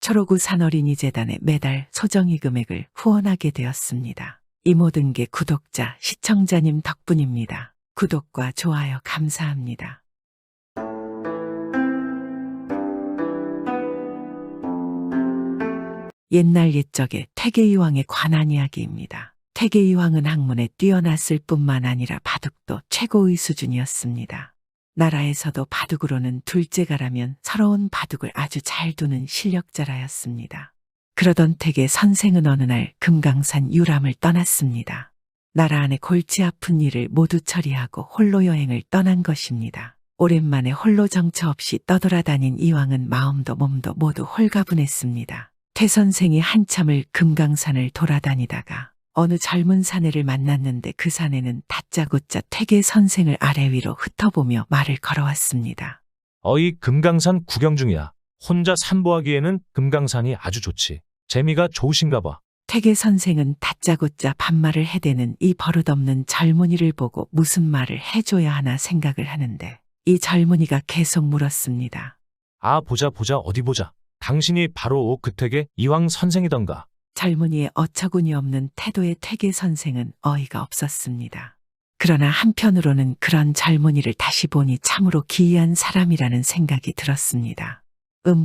초록우 산어린이재단에 매달 소정의 금액을 후원하게 되었습니다. 이 모든 게 구독자, 시청자님 덕분입니다. 구독과 좋아요 감사합니다. 옛날 옛적의 태계이왕에 관한 이야기입니다. 태계이왕은 학문에 뛰어났을 뿐만 아니라 바둑도 최고의 수준이었습니다. 나라에서도 바둑으로는 둘째가라면 서러운 바둑을 아주 잘 두는 실력자라였습니다. 그러던 태계 선생은 어느 날 금강산 유람을 떠났습니다. 나라 안에 골치 아픈 일을 모두 처리하고 홀로 여행을 떠난 것입니다. 오랜만에 홀로 정처 없이 떠돌아다닌 이왕은 마음도 몸도 모두 홀가분했습니다. 태 선생이 한참을 금강산을 돌아다니다가 어느 젊은 사내를 만났는데 그 사내는 다짜고짜 태계 선생을 아래 위로 흩어보며 말을 걸어왔습니다. 어이 금강산 구경 중이야. 혼자 산보하기에는 금강산이 아주 좋지. 재미가 좋으신가 봐. 태계 선생은 다짜고짜 반말을 해대는 이 버릇없는 젊은이를 보고 무슨 말을 해줘야 하나 생각을 하는데 이 젊은이가 계속 물었습니다. 아 보자 어디 보자. 당신이 바로 그 태계 이왕 선생이던가. 젊은이의 어처구니 없는 태도의 태계 선생은 어이가 없었습니다. 그러나 한편으로는 그런 젊은이를 다시 보니 참으로 기이한 사람이라는 생각이 들었습니다.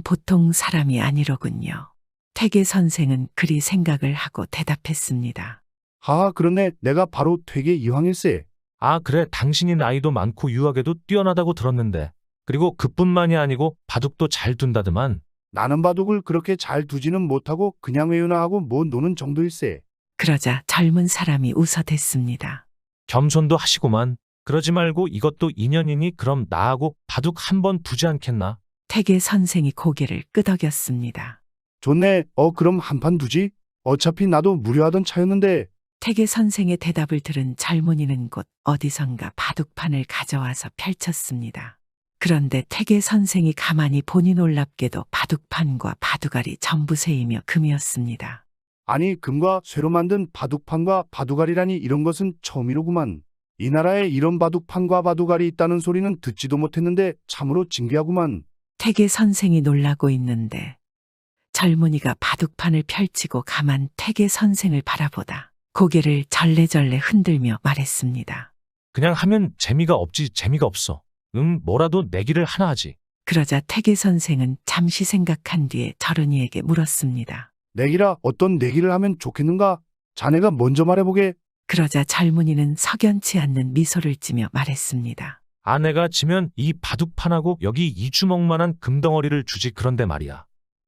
보통 사람이 아니로군요. 태계 선생은 그리 생각을 하고 대답했습니다. 그렇네. 내가 바로 퇴계 이황일세. 아 그래 당신이 나이도 많고 유학에도 뛰어나다고 들었는데 그리고 그뿐만이 아니고 바둑도 잘 둔다더만. 나는 바둑을 그렇게 잘 두지는 못하고 그냥 외우나 하고 뭐 노는 정도일세. 그러자 젊은 사람이 웃어댔습니다. 겸손도 하시고만. 그러지 말고 이것도 인연이니 그럼 나하고 바둑 한번 두지 않겠나? 태계 선생이 고개를 끄덕였습니다. 좋네. 그럼 한판 두지? 어차피 나도 무료하던 차였는데. 태계 선생의 대답을 들은 젊은이는 곧 어디선가 바둑판을 가져와서 펼쳤습니다. 그런데 태계 선생이 가만히 보니 놀랍게도 바둑판과 바둑알이 전부 새이며 금이었습니다. 아니 금과 쇠로 만든 바둑판과 바둑알이라니 이런 것은 처음이로구만. 이 나라에 이런 바둑판과 바둑알이 있다는 소리는 듣지도 못했는데 참으로 진귀하구만. 태계 선생이 놀라고 있는데 젊은이가 바둑판을 펼치고 가만 태계 선생을 바라보다 고개를 절레절레 흔들며 말했습니다. 그냥 하면 재미가 없지. 재미가 없어. 뭐라도 내기를 하나 하지. 그러자 태계 선생은 잠시 생각한 뒤에 젊은이에게 물었습니다. 내기라 어떤 내기를 하면 좋겠는가? 자네가 먼저 말해보게. 그러자 젊은이는 석연치 않는 미소를 띠며 말했습니다. 아내가 지면 이 바둑판하고 여기 이 주먹만한 금덩어리를 주지. 그런데 말이야.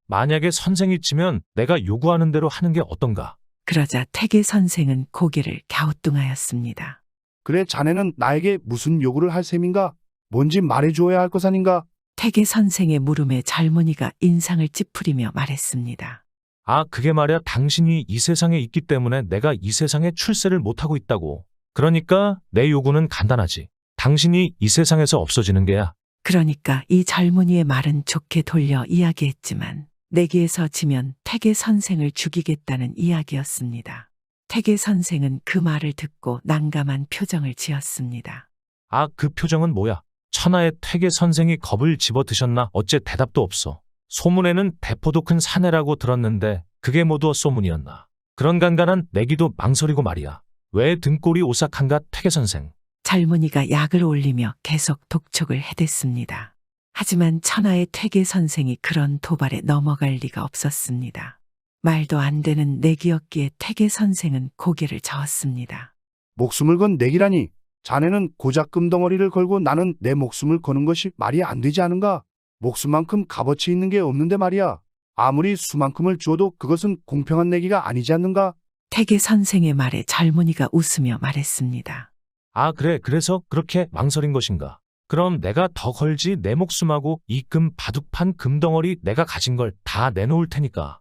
만약에 선생이 지면 내가 요구하는 대로 하는 게 어떤가? 그러자 태계 선생은 고개를 갸우뚱하였습니다. 그래 자네는 나에게 무슨 요구를 할 셈인가? 뭔지 말해줘야 할 것 아닌가? 태계 선생의 물음에 젊은이가 인상을 찌푸리며 말했습니다. 아 그게 말이야. 당신이 이 세상에 있기 때문에 내가 이 세상에 출세를 못하고 있다고. 그러니까 내 요구는 간단하지. 당신이 이 세상에서 없어지는 게야. 그러니까 이 젊은이의 말은 좋게 돌려 이야기했지만 내기에서 지면 태계 선생을 죽이겠다는 이야기였습니다. 태계 선생은 그 말을 듣고 난감한 표정을 지었습니다. 아 그 표정은 뭐야? 천하의 태계 선생이 겁을 집어드셨나? 어째 대답도 없어. 소문에는 대포도 큰 사내라고 들었는데 그게 모두 소문이었나? 그런 간간한 내기도 망설이고 말이야. 왜 등골이 오싹한가 태계 선생? 젊은이가 약을 올리며 계속 독촉을 해댔습니다. 하지만 천하의 태계 선생이 그런 도발에 넘어갈 리가 없었습니다. 말도 안 되는 내기였기에 태계 선생은 고개를 저었습니다. 목숨을 건 내기라니. 자네는 고작 금덩어리를 걸고 나는 내 목숨을 거는 것이 말이 안 되지 않은가? 목숨만큼 값어치 있는 게 없는데 말이야. 아무리 수만큼을 주어도 그것은 공평한 내기가 아니지 않는가? 태계 선생의 말에 젊은이가 웃으며 말했습니다. 아 그래 그래서 그렇게 망설인 것인가? 그럼 내가 더 걸지. 내 목숨하고 이 금 바둑판 금덩어리 내가 가진 걸 다 내놓을 테니까.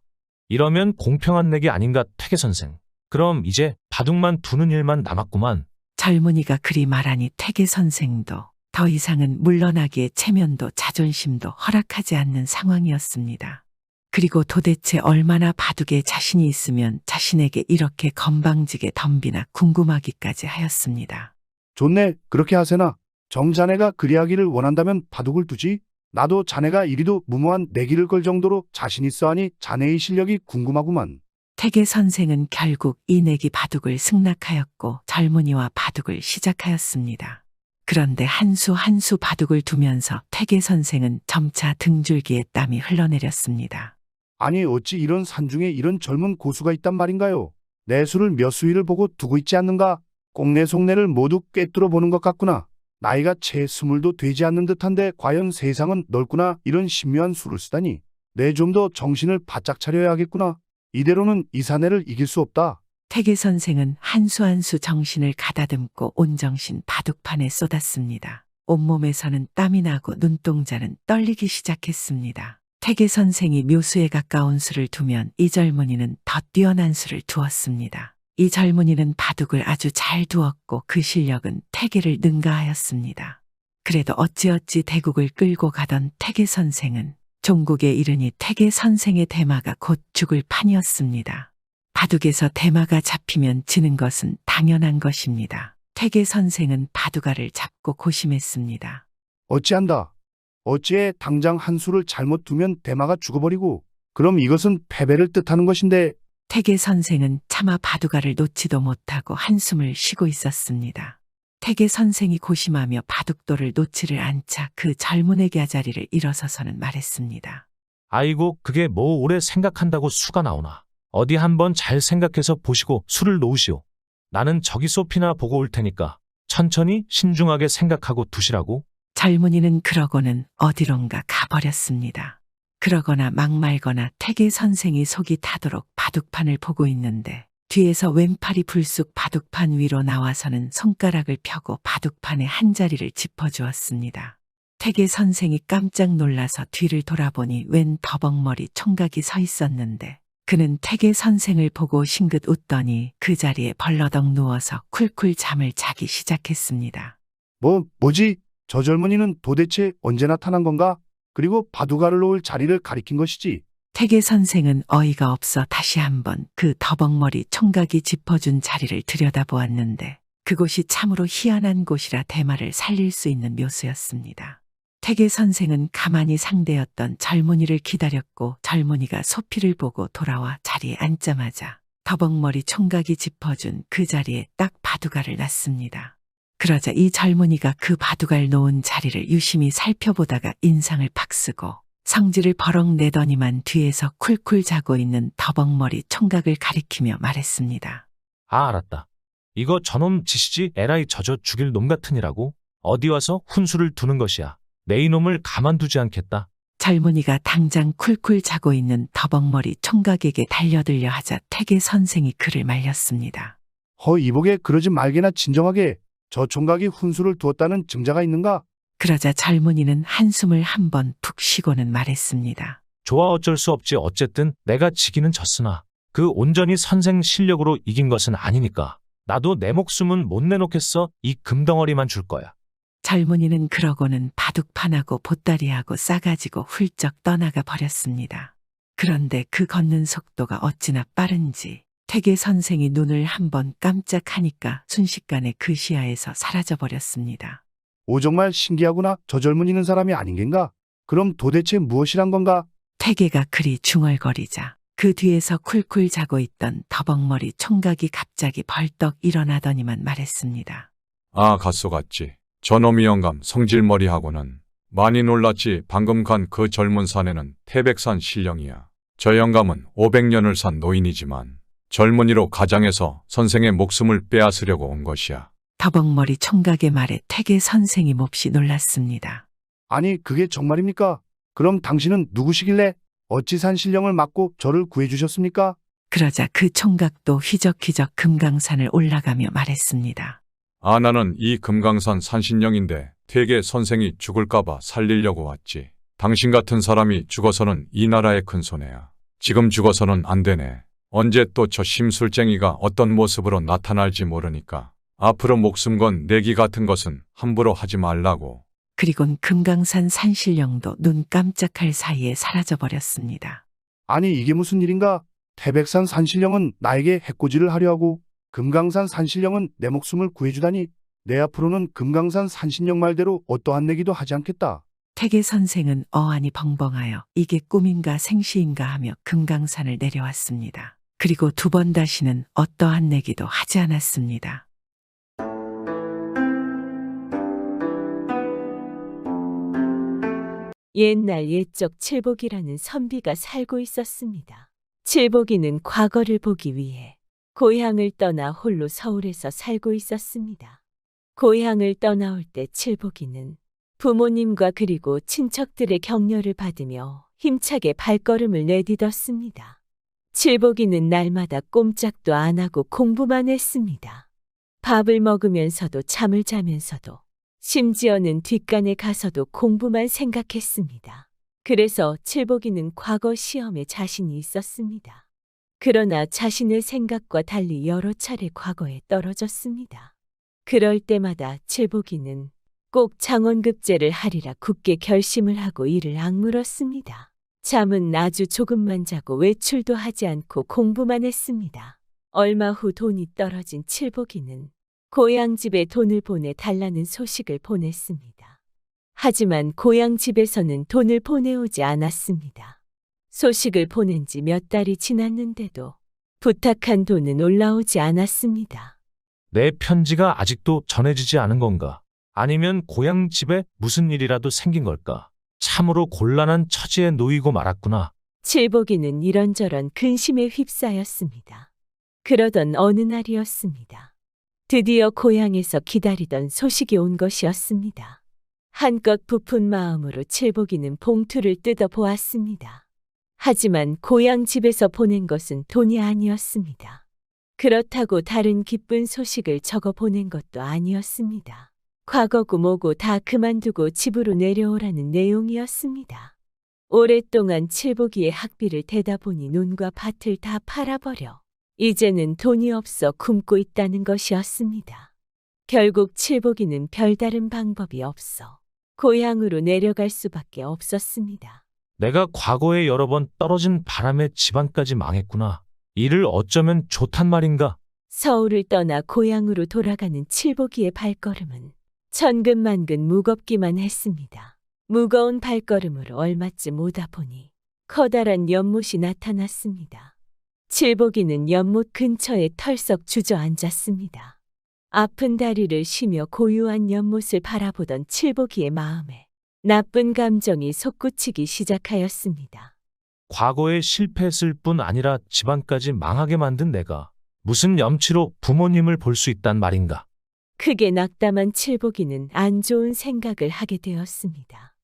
이러면 공평한 내기 아닌가 태계 선생. 그럼 이제 바둑만 두는 일만 남았구만. 젊은이가 그리 말하니 태계 선생도 더 이상은 물러나기에 체면도 자존심도 허락하지 않는 상황이었습니다. 그리고 도대체 얼마나 바둑에 자신이 있으면 자신에게 이렇게 건방지게 덤비나 궁금하기까지 하였습니다. 좋네. 그렇게 하세나. 정자네가 그리하기를 원한다면 바둑을 두지. 나도 자네가 이리도 무모한 내기를 걸 정도로 자신 있어 하니 자네의 실력이 궁금하구만. 태계 선생은 결국 이 내기 바둑을 승낙하였고 젊은이와 바둑을 시작하였습니다. 그런데 한 수 한 수 바둑을 두면서 태계 선생은 점차 등줄기에 땀이 흘러내렸습니다. 아니 어찌 이런 산중에 이런 젊은 고수가 있단 말인가요? 내 수를 몇 수위를 보고 두고 있지 않는가? 꽁내 속내를 모두 꿰뚫어 보는 것 같구나. 나이가 채 20도 되지 않는 듯한데 과연 세상은 넓구나. 이런 신묘한 수를 쓰다니. 내 좀 더 정신을 바짝 차려야겠구나. 이대로는 이 사내를 이길 수 없다. 태계 선생은 한 수 한 수 정신을 가다듬고 온정신 바둑판에 쏟았습니다. 온몸에서는 땀이 나고 눈동자는 떨리기 시작했습니다. 태계 선생이 묘수에 가까운 수를 두면 이 젊은이는 더 뛰어난 수를 두었습니다. 이 젊은이는 바둑을 아주 잘 두었고 그 실력은 태계를 능가하였습니다. 그래도 어찌어찌 대국을 끌고 가던 태계 선생은 종국에 이르니 태계 선생의 대마가 곧 죽을 판이었습니다. 바둑에서 대마가 잡히면 지는 것은 당연한 것입니다. 태계 선생은 바둑알을 잡고 고심했습니다. 어찌한다. 어찌해 당장 한 수를 잘못 두면 대마가 죽어버리고 그럼 이것은 패배를 뜻하는 것인데 태계 선생은 차마 바둑알을 놓지도 못하고 한숨을 쉬고 있었습니다. 태계 선생이 고심하며 바둑돌을 놓지를 않자 그 젊은에게 자리를 일어서서는 말했습니다. 아이고, 그게 뭐 오래 생각한다고 수가 나오나. 어디 한번 잘 생각해서 보시고 수를 놓으시오. 나는 저기 소피나 보고 올 테니까 천천히 신중하게 생각하고 두시라고. 젊은이는 그러고는 어디론가 가버렸습니다. 그러거나 막말거나 태계 선생이 속이 타도록 바둑판을 보고 있는데 뒤에서 왼팔이 불쑥 바둑판 위로 나와서는 손가락을 펴고 바둑판의 한 자리를 짚어주었습니다. 태계 선생이 깜짝 놀라서 뒤를 돌아보니 웬 더벅머리 총각이 서 있었는데 그는 태계 선생을 보고 싱긋 웃더니 그 자리에 벌러덩 누워서 쿨쿨 잠을 자기 시작했습니다. 뭐지? 저 젊은이는 도대체 언제 나타난 건가? 그리고 바둑알을 놓을 자리를 가리킨 것이지. 태계 선생은 어이가 없어 다시 한번 그 더벅머리 총각이 짚어준 자리를 들여다보았는데 그곳이 참으로 희한한 곳이라 대마를 살릴 수 있는 묘수였습니다. 태계 선생은 가만히 상대였던 젊은이를 기다렸고 젊은이가 소피를 보고 돌아와 자리에 앉자마자 더벅머리 총각이 짚어준 그 자리에 딱 바둑알을 놨습니다. 그러자 이 젊은이가 그 바둑알 놓은 자리를 유심히 살펴보다가 인상을 팍 쓰고 성질을 버럭 내더니만 뒤에서 쿨쿨 자고 있는 더벅머리 총각을 가리키며 말했습니다. 아, 알았다. 이거 저놈 짓이지. 에라이 저저 죽일 놈 같으니라고. 어디 와서 훈수를 두는 것이야. 내 이놈을 가만두지 않겠다. 젊은이가 당장 쿨쿨 자고 있는 더벅머리 총각에게 달려들려 하자 태계 선생이 그를 말렸습니다. 이보게 그러지 말게나 진정하게. 저 총각이 훈수를 두었다는 증자가 있는가? 그러자 젊은이는 한숨을 한번 푹 쉬고는 말했습니다. 좋아, 어쩔 수 없지. 어쨌든 내가 지기는 졌으나 그 온전히 선생 실력으로 이긴 것은 아니니까 나도 내 목숨은 못 내놓겠어. 이 금덩어리만 줄 거야. 젊은이는 그러고는 바둑판하고 보따리하고 싸가지고 훌쩍 떠나가 버렸습니다. 그런데 그 걷는 속도가 어찌나 빠른지 태계 선생이 눈을 한번 깜짝하니까 순식간에 그 시야에서 사라져버렸습니다. 정말 신기하구나. 저 젊은이는 사람이 아닌 겐가? 그럼 도대체 무엇이란 건가? 태계가 그리 중얼거리자 그 뒤에서 쿨쿨 자고 있던 더벅머리 총각이 갑자기 벌떡 일어나더니만 말했습니다. 아, 갔소갔지. 저놈이 영감 성질머리하고는 많이 놀랐지. 방금 간 그 젊은 사내는 태백산 신령이야. 저 영감은 500년을 산 노인이지만 젊은이로 가장해서 선생의 목숨을 빼앗으려고 온 것이야. 더벅머리 총각의 말에 태계 선생이 몹시 놀랐습니다. 아니 그게 정말입니까? 그럼 당신은 누구시길래 어찌 산신령을 맞고 저를 구해주셨습니까? 그러자 그 총각도 휘적휘적 금강산을 올라가며 말했습니다. 아, 나는 이 금강산 산신령인데 태계 선생이 죽을까봐 살리려고 왔지. 당신 같은 사람이 죽어서는 이 나라의 큰 손해야. 지금 죽어서는 안 되네. 언제 또 저 심술쟁이가 어떤 모습으로 나타날지 모르니까 앞으로 목숨 건 내기 같은 것은 함부로 하지 말라고. 그리곤 금강산 산신령도 눈 깜짝할 사이에 사라져버렸습니다. 아니 이게 무슨 일인가? 태백산 산신령은 나에게 해코지를 하려 하고 금강산 산신령은 내 목숨을 구해주다니 내 앞으로는 금강산 산신령 말대로 어떠한 내기도 하지 않겠다. 태계 선생은 어안이 벙벙하여 이게 꿈인가 생시인가 하며 금강산을 내려왔습니다. 그리고 두 번 다시는 어떠한 내기도 하지 않았습니다. 옛날 옛적 칠복이라는 선비가 살고 있었습니다. 칠복이는 과거를 보기 위해 고향을 떠나 홀로 서울에서 살고 있었습니다. 고향을 떠나올 때 칠복이는 부모님과 그리고 친척들의 격려를 받으며 힘차게 발걸음을 내딛었습니다. 칠복이는 날마다 꼼짝도 안 하고 공부만 했습니다. 밥을 먹으면서도 잠을 자면서도 심지어는 뒷간에 가서도 공부만 생각했습니다. 그래서 칠복이는 과거 시험에 자신이 있었습니다. 그러나 자신의 생각과 달리 여러 차례 과거에 떨어졌습니다. 그럴 때마다 칠복이는 꼭 장원급제를 하리라 굳게 결심을 하고 이를 악물었습니다. 잠은 아주 조금만 자고 외출도 하지 않고 공부만 했습니다. 얼마 후 돈이 떨어진 칠복이는 고향집에 돈을 보내달라는 소식을 보냈습니다. 하지만 고향집에서는 돈을 보내오지 않았습니다. 소식을 보낸 지 몇 달이 지났는데도 부탁한 돈은 올라오지 않았습니다. 내 편지가 아직도 전해지지 않은 건가? 아니면 고향 집에 무슨 일이라도 생긴 걸까? 참으로 곤란한 처지에 놓이고 말았구나. 칠복이는 이런저런 근심에 휩싸였습니다. 그러던 어느 날이었습니다. 드디어 고향에서 기다리던 소식이 온 것이었습니다. 한껏 부푼 마음으로 칠복이는 봉투를 뜯어 보았습니다. 하지만 고향 집에서 보낸 것은 돈이 아니었습니다. 그렇다고 다른 기쁜 소식을 적어 보낸 것도 아니었습니다. 과거고 뭐고 다 그만두고 집으로 내려오라는 내용이었습니다. 오랫동안 칠복이의 학비를 대다 보니 논과 밭을 다 팔아버려 이제는 돈이 없어 굶고 있다는 것이었습니다. 결국 칠복이는 별다른 방법이 없어 고향으로 내려갈 수밖에 없었습니다. 내가 과거에 여러 번 떨어진 바람에 집안까지 망했구나. 이를 어쩌면 좋단 말인가? 서울을 떠나 고향으로 돌아가는 칠복이의 발걸음은 천근만근 무겁기만 했습니다. 무거운 발걸음으로 얼마쯤 오다 보니 커다란 연못이 나타났습니다. 칠복이는 연못 근처에 털썩 주저앉았습니다. 아픈 다리를 쉬며 고요한 연못을 바라보던 칠복이의 마음에 나쁜 감정이 솟구치기 시작하였습니다. 과거에 실패했을 뿐 아니라 집안까지 망하게 만든 내가 무슨 염치로 부모님을 볼 수 있단 말인가? 크게 낙담한 칠복이는 안 좋은 생각을 하게 되었습니다.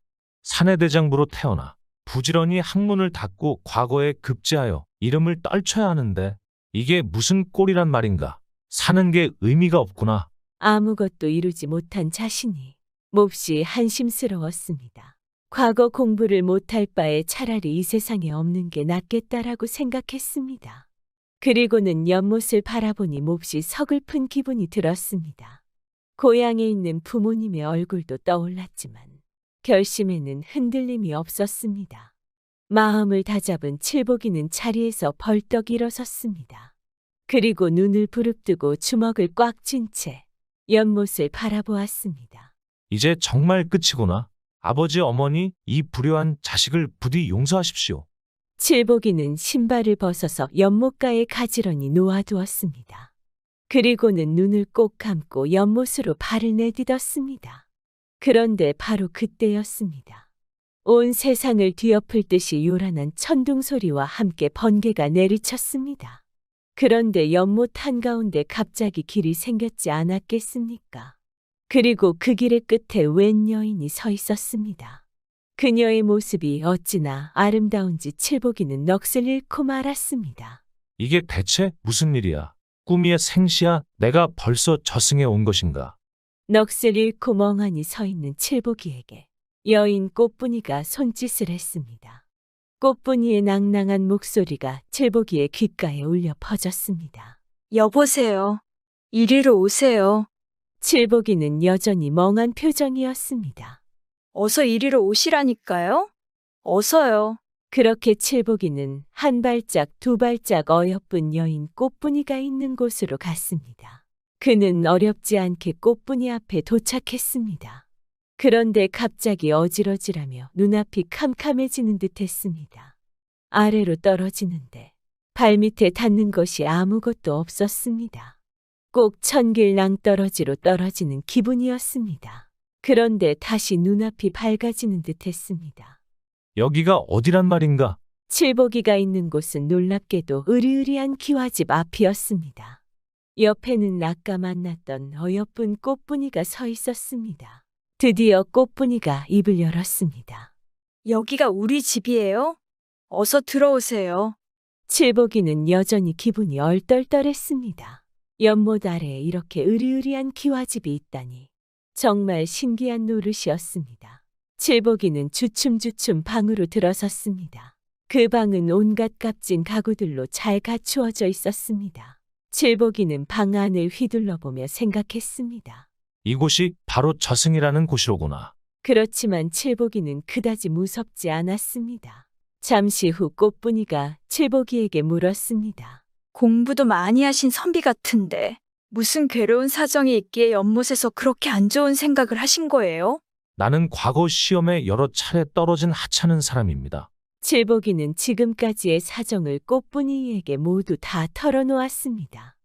사내대장부로 태어나 부지런히 학문을 닦고 과거에 급제하여 이름을 떨쳐야 하는데 이게 무슨 꼴이란 말인가? 사는 게 의미가 없구나. 아무것도 이루지 못한 자신이 몹시 한심스러웠습니다. 과거 공부를 못할 바에 차라리 이 세상에 없는 게 낫겠다라고 생각했습니다. 그리고는 연못을 바라보니 몹시 서글픈 기분이 들었습니다. 고향에 있는 부모님의 얼굴도 떠올랐지만 결심에는 흔들림이 없었습니다. 마음을 다잡은 칠복이는 자리에서 벌떡 일어섰습니다. 그리고 눈을 부릅뜨고 주먹을 꽉 쥔 채 연못을 바라보았습니다. 이제 정말 끝이구나. 아버지 어머니 이 불효한 자식을 부디 용서하십시오. 칠복이는 신발을 벗어서 연못가에 가지런히 놓아두었습니다. 그리고는 눈을 꼭 감고 연못으로 발을 내딛었습니다. 그런데 바로 그때였습니다. 온 세상을 뒤엎을 듯이 요란한 천둥 소리와 함께 번개가 내리쳤습니다. 그런데 연못 한가운데 갑자기 길이 생겼지 않았겠습니까? 그리고 그 길의 끝에 웬 여인이 서 있었습니다. 그녀의 모습이 어찌나 아름다운지 칠복이는 넋을 잃고 말았습니다. 이게 대체 무슨 일이야? 꿈이야 생시야? 내가 벌써 저승에 온 것인가? 넋을 잃고 멍하니 서 있는 칠복이에게 여인 꽃분이가 손짓을 했습니다. 꽃분이의 낭낭한 목소리가 칠복이의 귓가에 울려 퍼졌습니다. 여보세요. 이리로 오세요. 칠복이는 여전히 멍한 표정이었습니다. 어서 이리로 오시라니까요. 어서요. 그렇게 칠복이는 한 발짝 두 발짝 어여쁜 여인 꽃분이가 있는 곳으로 갔습니다. 그는 어렵지 않게 꽃분이 앞에 도착했습니다. 그런데 갑자기 어질어질하며 눈앞이 캄캄해지는 듯 했습니다. 아래로 떨어지는데 발밑에 닿는 것이 아무것도 없었습니다. 꼭 천길 낭떠러지로 떨어지는 기분이었습니다. 그런데 다시 눈앞이 밝아지는 듯 했습니다. 여기가 어디란 말인가? 칠보기가 있는 곳은 놀랍게도 으리으리한 기와집 앞이었습니다. 옆에는 아까 만났던 어여쁜 꽃분이가 서 있었습니다. 드디어 꽃분이가 입을 열었습니다. 여기가 우리 집이에요? 어서 들어오세요. 칠보기는 여전히 기분이 얼떨떨했습니다. 연못 아래에 이렇게 으리으리한 기와집이 있다니 정말 신기한 노릇이었습니다. 칠보기는 주춤주춤 방으로 들어섰습니다. 그 방은 온갖 값진 가구들로 잘 갖추어져 있었습니다. 칠보기는 방 안을 휘둘러보며 생각했습니다. 이곳이 바로 저승이라는 곳이로구나. 그렇지만 칠보기는 그다지 무섭지 않았습니다. 잠시 후 꽃분이가 칠보기에게 물었습니다. 공부도 많이 하신 선비 같은데 무슨 괴로운 사정이 있기에 연못에서 그렇게 안 좋은 생각을 하신 거예요? 나는 과거 시험에 여러 차례 떨어진 하찮은 사람입니다. 칠보기는 지금까지의 사정을 꽃분이에게 모두 다 털어놓았습니다.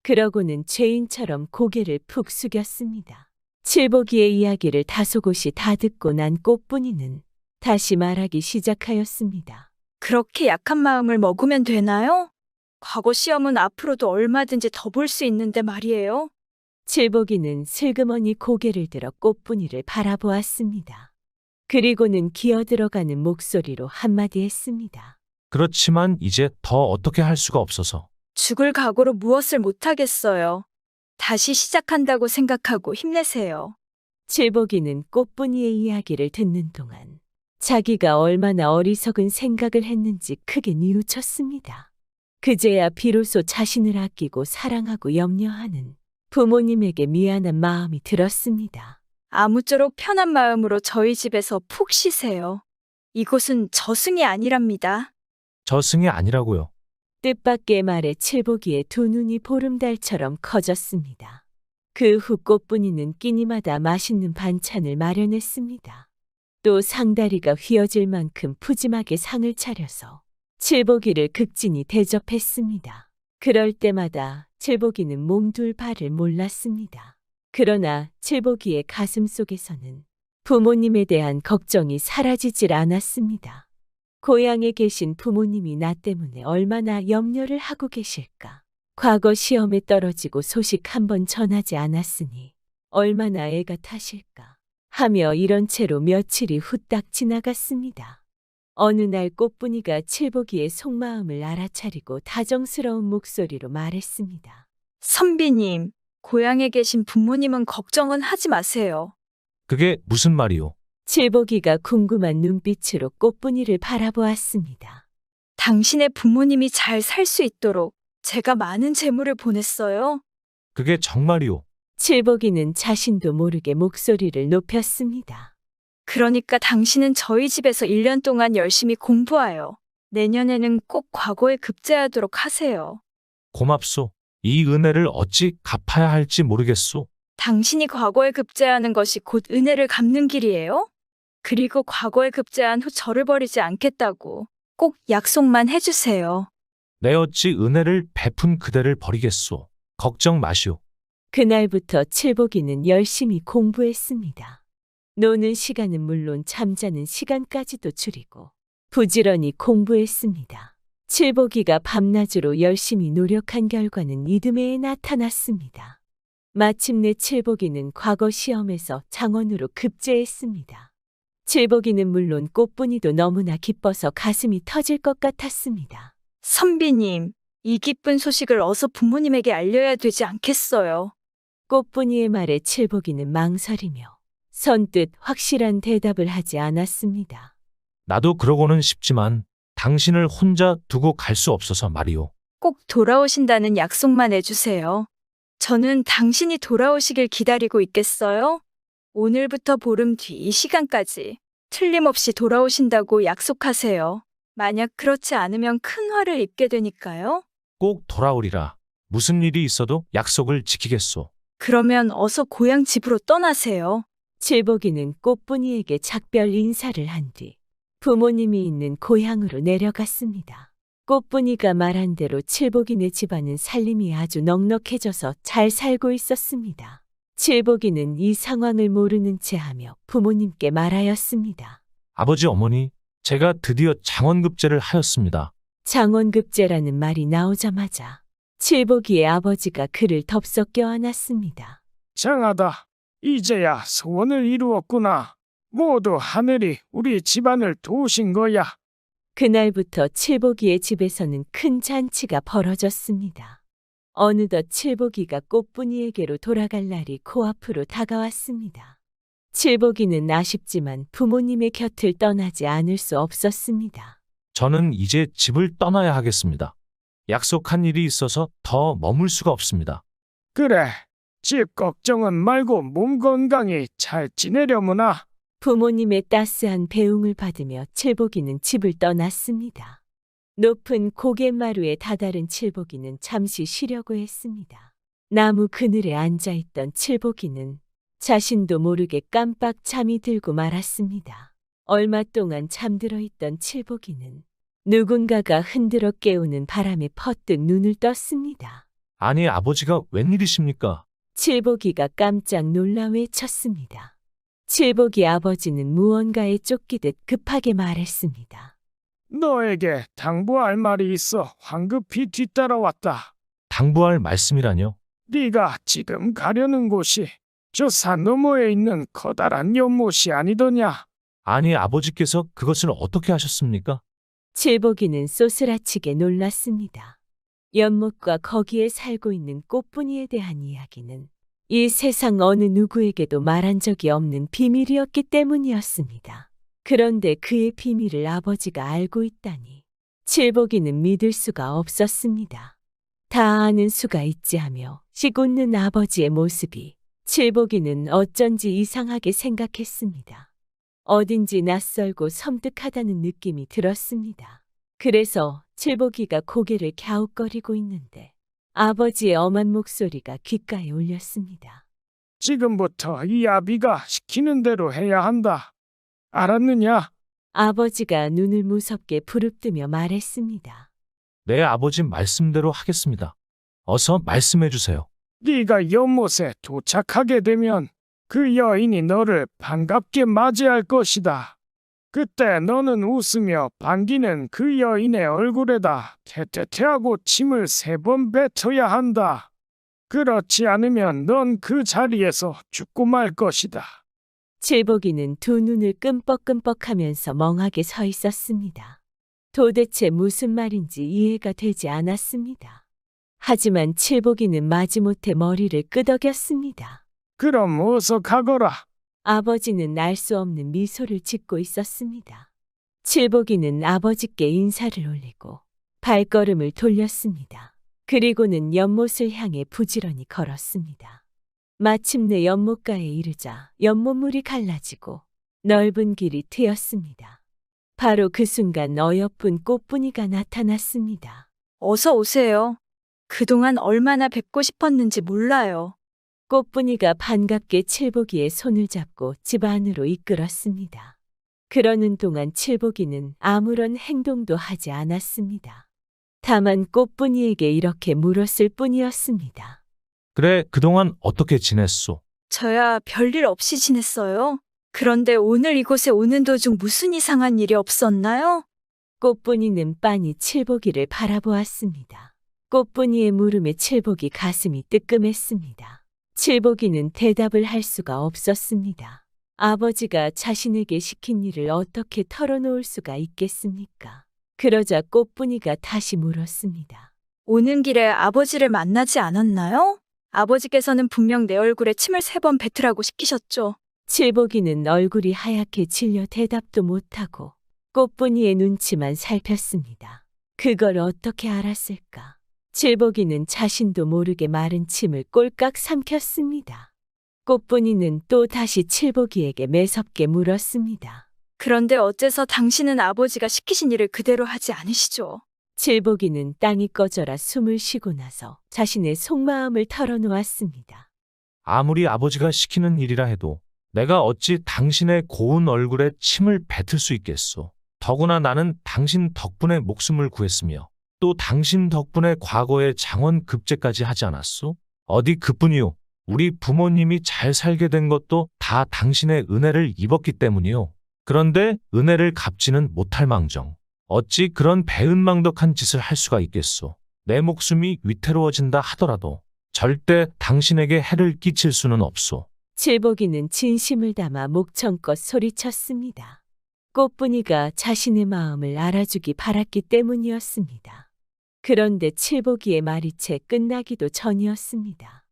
그러고는 죄인처럼 고개를 푹 숙였습니다. 칠보기의 이야기를 다소곳이 다 듣고 난 꽃분이는 다시 말하기 시작하였습니다. 그렇게 약한 마음을 먹으면 되나요? 과거 시험은 앞으로도 얼마든지 더 볼 수 있는데 말이에요. 칠보기는 슬그머니 고개를 들어 꽃분이를 바라보았습니다. 그리고는 기어들어가는 목소리로 한마디 했습니다. 그렇지만 이제 더 어떻게 할 수가 없어서. 죽을 각오로 무엇을 못하겠어요. 다시 시작한다고 생각하고 힘내세요. 칠보기는 꽃분이의 이야기를 듣는 동안 자기가 얼마나 어리석은 생각을 했는지 크게 뉘우쳤습니다. 그제야 비로소 자신을 아끼고 사랑하고 염려하는 부모님에게 미안한 마음이 들었습니다. 아무쪼록 편한 마음으로 저희 집에서 푹 쉬세요. 이곳은 저승이 아니랍니다. 저승이 아니라고요. 뜻밖의 말에 칠보기의 두 눈이 보름달처럼 커졌습니다. 그 후 꽃분이는 끼니마다 맛있는 반찬을 마련했습니다. 또 상다리가 휘어질 만큼 푸짐하게 상을 차려서 칠보기를 극진히 대접했습니다. 그럴 때마다 칠보기는 몸둘 바를 몰랐습니다. 그러나 칠보기의 가슴 속에서는 부모님에 대한 걱정이 사라지질 않았습니다. 고향에 계신 부모님이 나 때문에 얼마나 염려를 하고 계실까. 과거 시험에 떨어지고 소식 한 번 전하지 않았으니 얼마나 애가 타실까 하며 이런 채로 며칠이 후딱 지나갔습니다. 어느 날 꽃분이가 칠보기의 속마음을 알아차리고 다정스러운 목소리로 말했습니다. 선비님, 고향에 계신 부모님은 걱정은 하지 마세요. 그게 무슨 말이오? 칠보기가 궁금한 눈빛으로 꽃분이를 바라보았습니다. 당신의 부모님이 잘 살 수 있도록 제가 많은 재물을 보냈어요. 그게 정말이오? 칠보기는 자신도 모르게 목소리를 높였습니다. 그러니까 당신은 저희 집에서 1년 동안 열심히 공부하여 내년에는 꼭 과거에 급제하도록 하세요. 고맙소. 이 은혜를 어찌 갚아야 할지 모르겠소. 당신이 과거에 급제하는 것이 곧 은혜를 갚는 길이에요? 그리고 과거에 급제한 후 저를 버리지 않겠다고 꼭 약속만 해주세요. 내 어찌 은혜를 베푼 그대를 버리겠소. 걱정 마시오. 그날부터 칠보기는 열심히 공부했습니다. 노는 시간은 물론 잠자는 시간까지도 줄이고 부지런히 공부했습니다. 칠보기가 밤낮으로 열심히 노력한 결과는 이듬해에 나타났습니다. 마침내 칠보기는 과거 시험에서 장원으로 급제했습니다. 칠보기는 물론 꽃분이도 너무나 기뻐서 가슴이 터질 것 같았습니다. 선비님, 이 기쁜 소식을 어서 부모님에게 알려야 되지 않겠어요? 꽃분이의 말에 칠보기는 망설이며 선뜻 확실한 대답을 하지 않았습니다. 나도 그러고는 싶지만 당신을 혼자 두고 갈 수 없어서 말이오. 꼭 돌아오신다는 약속만 해주세요. 저는 당신이 돌아오시길 기다리고 있겠어요? 오늘부터 보름 뒤 이 시간까지 틀림없이 돌아오신다고 약속하세요. 만약 그렇지 않으면 큰 화를 입게 되니까요. 꼭 돌아오리라. 무슨 일이 있어도 약속을 지키겠소. 그러면 어서 고향 집으로 떠나세요. 칠복이는 꽃분이에게 작별 인사를 한 뒤 부모님이 있는 고향으로 내려갔습니다. 꽃분이가 말한 대로 칠복이네 집안은 살림이 아주 넉넉해져서 잘 살고 있었습니다. 칠복이는 이 상황을 모르는 채 하며 부모님께 말하였습니다. 아버지 어머니, 제가 드디어 장원급제를 하였습니다. 장원급제라는 말이 나오자마자 칠복이의 아버지가 그를 덥석 껴안았습니다. 장하다. 이제야 소원을 이루었구나. 모두 하늘이 우리 집안을 도우신 거야. 그날부터 칠복이의 집에서는 큰 잔치가 벌어졌습니다. 어느덧 칠복이가 꽃분이에게로 돌아갈 날이 코앞으로 다가왔습니다. 칠복이는 아쉽지만 부모님의 곁을 떠나지 않을 수 없었습니다. 저는 이제 집을 떠나야 하겠습니다. 약속한 일이 있어서 더 머물 수가 없습니다. 그래. 집 걱정은 말고 몸 건강히 잘 지내려무나. 부모님의 따스한 배웅을 받으며 칠복이는 집을 떠났습니다. 높은 고갯마루에 다다른 칠복이는 잠시 쉬려고 했습니다. 나무 그늘에 앉아있던 칠복이는 자신도 모르게 깜빡 잠이 들고 말았습니다. 얼마 동안 잠들어 있던 칠복이는 누군가가 흔들어 깨우는 바람에 퍼뜩 눈을 떴습니다. 아니, 아버지가 웬일이십니까? 칠복이가 깜짝 놀라 외쳤습니다. 칠복이 아버지는 무언가에 쫓기듯 급하게 말했습니다. 너에게 당부할 말이 있어 황급히 뒤따라왔다. 당부할 말씀이라뇨? 네가 지금 가려는 곳이 저 산 너머에 있는 커다란 연못이 아니더냐. 아니, 아버지께서 그것을 어떻게 하셨습니까? 칠복이는 쏘스라치게 놀랐습니다. 연못과 거기에 살고 있는 꽃분이에 대한 이야기는 이 세상 어느 누구에게도 말한 적이 없는 비밀이었기 때문이었습니다. 그런데 그의 비밀을 아버지가 알고 있다니 칠복이는 믿을 수가 없었습니다. 다 아는 수가 있지 하며 씩 웃는 아버지의 모습이 칠복이는 어쩐지 이상하게 생각했습니다. 어딘지 낯설고 섬뜩하다는 느낌이 들었습니다. 그래서 칠복이가 고개를 갸웃거리고 있는데 아버지의 엄한 목소리가 귓가에 울렸습니다. 지금부터 이 아비가 시키는 대로 해야 한다. 알았느냐? 아버지가 눈을 무섭게 부릅뜨며 말했습니다. 네, 아버지 말씀대로 하겠습니다. 어서 말씀해 주세요. 네가 연못에 도착하게 되면 그 여인이 너를 반갑게 맞이할 것이다. 그때 너는 웃으며 반기는 그 여인의 얼굴에다 태태태하고 침을 3번 뱉어야 한다. 그렇지 않으면 넌 그 자리에서 죽고 말 것이다. 칠복이는 두 눈을 끔뻑끔뻑하면서 멍하게 서 있었습니다. 도대체 무슨 말인지 이해가 되지 않았습니다. 하지만 칠복이는 마지못해 머리를 끄덕였습니다. 그럼 어서 가거라. 아버지는 알 수 없는 미소를 짓고 있었습니다. 칠복이는 아버지께 인사를 올리고 발걸음을 돌렸습니다. 그리고는 연못을 향해 부지런히 걸었습니다. 마침내 연못가에 이르자 연못물이 갈라지고 넓은 길이 트였습니다. 바로 그 순간 어여쁜 꽃분이가 나타났습니다. 어서 오세요. 그동안 얼마나 뵙고 싶었는지 몰라요. 꽃분이가 반갑게 칠복이의 손을 잡고 집 안으로 이끌었습니다. 그러는 동안 칠복이는 아무런 행동도 하지 않았습니다. 다만 꽃분이에게 이렇게 물었을 뿐이었습니다. 그래, 그동안 어떻게 지냈소? 저야 별일 없이 지냈어요. 그런데 오늘 이곳에 오는 도중 무슨 이상한 일이 없었나요? 꽃분이는 빤히 칠복이를 바라보았습니다. 꽃분이의 물음에 칠복이 가슴이 뜨끔했습니다. 칠복이는 대답을 할 수가 없었습니다. 아버지가 자신에게 시킨 일을 어떻게 털어놓을 수가 있겠습니까? 그러자 꽃분이가 다시 물었습니다. 오는 길에 아버지를 만나지 않았나요? 아버지께서는 분명 내 얼굴에 침을 3번 뱉으라고 시키셨죠. 칠복이는 얼굴이 하얗게 질려 대답도 못하고 꽃분이의 눈치만 살폈습니다. 그걸 어떻게 알았을까? 칠복이는 자신도 모르게 마른 침을 꼴깍 삼켰습니다. 꽃분이는 또 다시 칠복이에게 매섭게 물었습니다. 그런데 어째서 당신은 아버지가 시키신 일을 그대로 하지 않으시죠? 칠복이는 땅이 꺼져라 숨을 쉬고 나서 자신의 속마음을 털어놓았습니다. 아무리 아버지가 시키는 일이라 해도 내가 어찌 당신의 고운 얼굴에 침을 뱉을 수 있겠소. 더구나 나는 당신 덕분에 목숨을 구했으며 또 당신 덕분에 과거에 장원 급제까지 하지 않았소? 어디 그뿐이요. 우리 부모님이 잘 살게 된 것도 다 당신의 은혜를 입었기 때문이요. 그런데 은혜를 갚지는 못할 망정. 어찌 그런 배은망덕한 짓을 할 수가 있겠소. 내 목숨이 위태로워진다 하더라도 절대 당신에게 해를 끼칠 수는 없소. 칠복이는 진심을 담아 목청껏 소리쳤습니다. 꽃분이가 자신의 마음을 알아주기 바랐기 때문이었습니다. 그런데 칠복이의 말이 채 끝나기도 전이었습니다.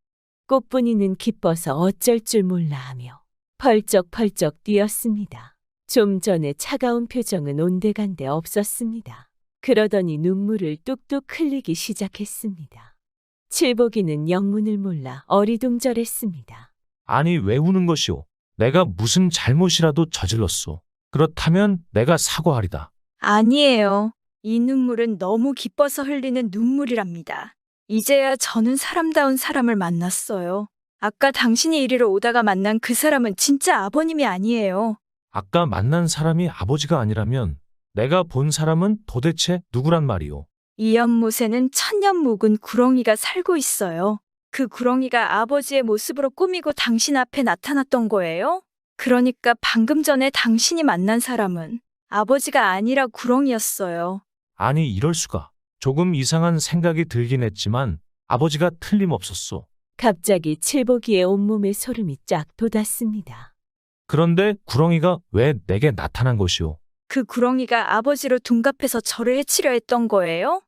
꽃분이는 기뻐서 어쩔 줄 몰라 하며 펄쩍펄쩍 뛰었습니다. 좀 전에 차가운 표정은 온데간데 없었습니다. 그러더니 눈물을 뚝뚝 흘리기 시작했습니다. 칠복이는 영문을 몰라 어리둥절했습니다. 아니 왜 우는 것이오? 내가 무슨 잘못이라도 저질렀소. 그렇다면 내가 사과하리다. 아니에요. 이 눈물은 너무 기뻐서 흘리는 눈물이랍니다. 이제야 저는 사람다운 사람을 만났어요. 아까 당신이 이리로 오다가 만난 그 사람은 진짜 아버님이 아니에요. 아까 만난 사람이 아버지가 아니라면 내가 본 사람은 도대체 누구란 말이오? 이 연못에는 천년 묵은 구렁이가 살고 있어요. 그 구렁이가 아버지의 모습으로 꾸미고 당신 앞에 나타났던 거예요? 그러니까 방금 전에 당신이 만난 사람은 아버지가 아니라 구렁이였어요. 아니 이럴 수가. 조금 이상한 생각이 들긴 했지만 아버지가 틀림없었소. 갑자기 칠복이의 온몸에 소름이 쫙 돋았습니다. 그런데 구렁이가 왜 내게 나타난 것이오? 그 구렁이가 아버지로 둔갑해서 저를 해치려 했던 거예요?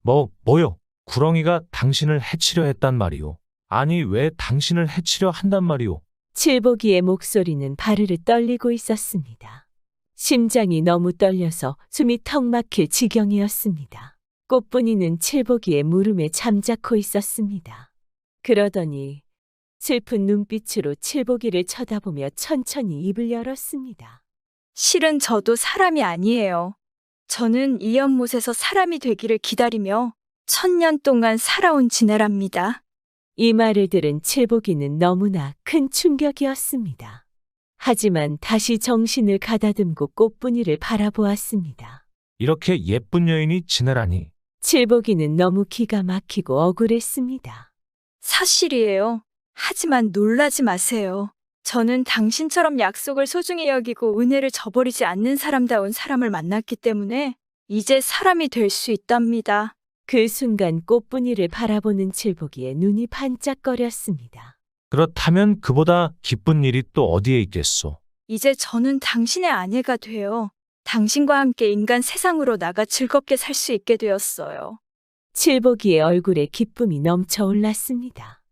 뭐요? 구렁이가 당신을 해치려 했단 말이오? 아니 왜 당신을 해치려 한단 말이오? 칠복이의 목소리는 바르르 떨리고 있었습니다. 심장이 너무 떨려서 숨이 턱 막힐 지경이었습니다. 꽃분이는 칠복이의 물음에 잠자코 있었습니다. 그러더니 슬픈 눈빛으로 칠복이를 쳐다보며 천천히 입을 열었습니다. 실은 저도 사람이 아니에요. 저는 이 연못에서 사람이 되기를 기다리며 천년 동안 살아온 지네랍니다. 이 말을 들은 칠복이는 너무나 큰 충격이었습니다. 하지만 다시 정신을 가다듬고 꽃분이를 바라보았습니다. 이렇게 예쁜 여인이 지내라니. 칠복이는 너무 기가 막히고 억울했습니다. 사실이에요. 하지만 놀라지 마세요. 저는 당신처럼 약속을 소중히 여기고 은혜를 저버리지 않는 사람다운 사람을 만났기 때문에 이제 사람이 될 수 있답니다. 그 순간 꽃분이를 바라보는 칠복이의 눈이 반짝거렸습니다. 그렇다면 그보다 기쁜 일이 또 어디에 있겠소? 이제 저는 당신의 아내가 되어 당신과 함께 인간 세상으로 나가 즐겁게 살 수 있게 되었어요. 칠복이의 얼굴에 기쁨이 넘쳐 올랐습니다.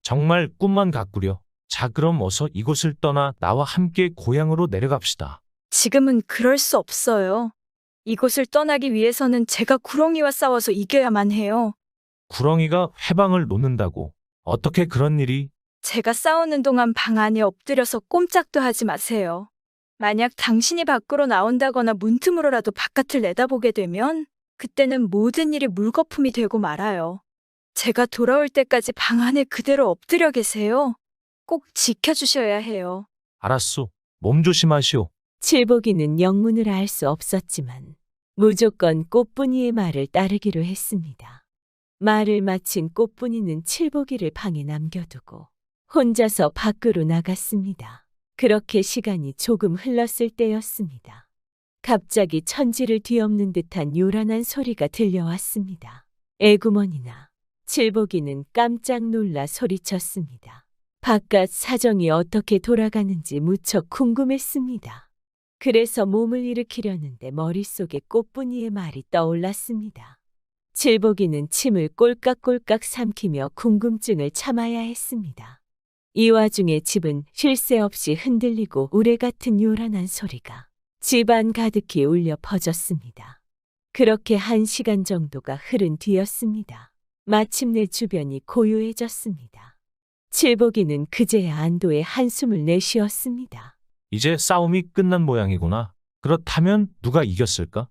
정말 꿈만 같구려. 자 그럼 어서 이곳을 떠나 나와 함께 고향으로 내려갑시다. 지금은 그럴 수 없어요. 이곳을 떠나기 위해서는 제가 구렁이와 싸워서 이겨야만 해요. 구렁이가 회방을 놓는다고. 어떻게 그런 일이? 제가 싸우는 동안 방 안에 엎드려서 꼼짝도 하지 마세요. 만약 당신이 밖으로 나온다거나 문틈으로라도 바깥을 내다보게 되면 그때는 모든 일이 물거품이 되고 말아요. 제가 돌아올 때까지 방 안에 그대로 엎드려 계세요. 꼭 지켜주셔야 해요. 알았소. 몸 조심하시오. 칠복이는 영문을 알 수 없었지만 무조건 꽃분이의 말을 따르기로 했습니다. 말을 마친 꽃분이는 칠복이를 방에 남겨두고 혼자서 밖으로 나갔습니다. 그렇게 시간이 조금 흘렀을 때였습니다. 갑자기 천지를 뒤엎는 듯한 요란한 소리가 들려왔습니다. 에구머니나. 칠복이는 깜짝 놀라 소리쳤습니다. 바깥 사정이 어떻게 돌아가는지 무척 궁금했습니다. 그래서 몸을 일으키려는데 머릿속에 꽃분이의 말이 떠올랐습니다. 칠복이는 침을 꼴깍꼴깍 삼키며 궁금증을 참아야 했습니다. 이 와중에 집은 쉴 새 없이 흔들리고 우레 같은 요란한 소리가 집안 가득히 울려 퍼졌습니다. 그렇게 1시간 정도가 흐른 뒤였습니다. 마침내 주변이 고요해졌습니다. 칠복이는 그제야 안도의 한숨을 내쉬었습니다. 이제 싸움이 끝난 모양이구나. 그렇다면 누가 이겼을까?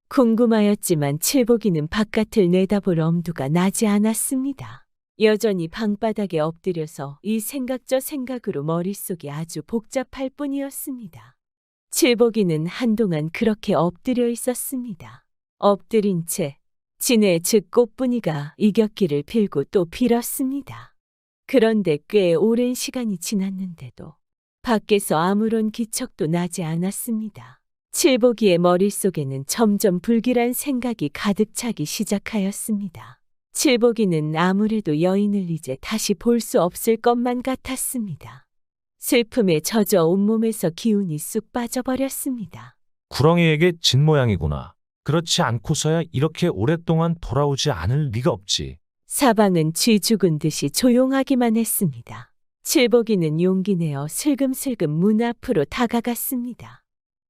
궁금하였지만 칠복이는 바깥을 내다볼 엄두가 나지 않았습니다. 여전히 방바닥에 엎드려서 이 생각 저 생각으로 머릿속이 아주 복잡할 뿐이었습니다. 칠복이는 한동안 그렇게 엎드려 있었습니다. 엎드린 채 진해 즉 꽃분이가 이겼기를 빌고 또 빌었습니다. 그런데 꽤 오랜 시간이 지났는데도 밖에서 아무런 기척도 나지 않았습니다. 칠복이의 머릿속에는 점점 불길한 생각이 가득 차기 시작하였습니다. 칠복이는 아무래도 여인을 이제 다시 볼 수 없을 것만 같았습니다. 슬픔에 젖어 온몸에서 기운이 쑥 빠져버렸습니다. 구렁이에게 진 모양이구나. 그렇지 않고서야 이렇게 오랫동안 돌아오지 않을 리가 없지. 사방은 쥐 죽은 듯이 조용하기만 했습니다. 칠복이는 용기 내어 슬금슬금 문 앞으로 다가갔습니다.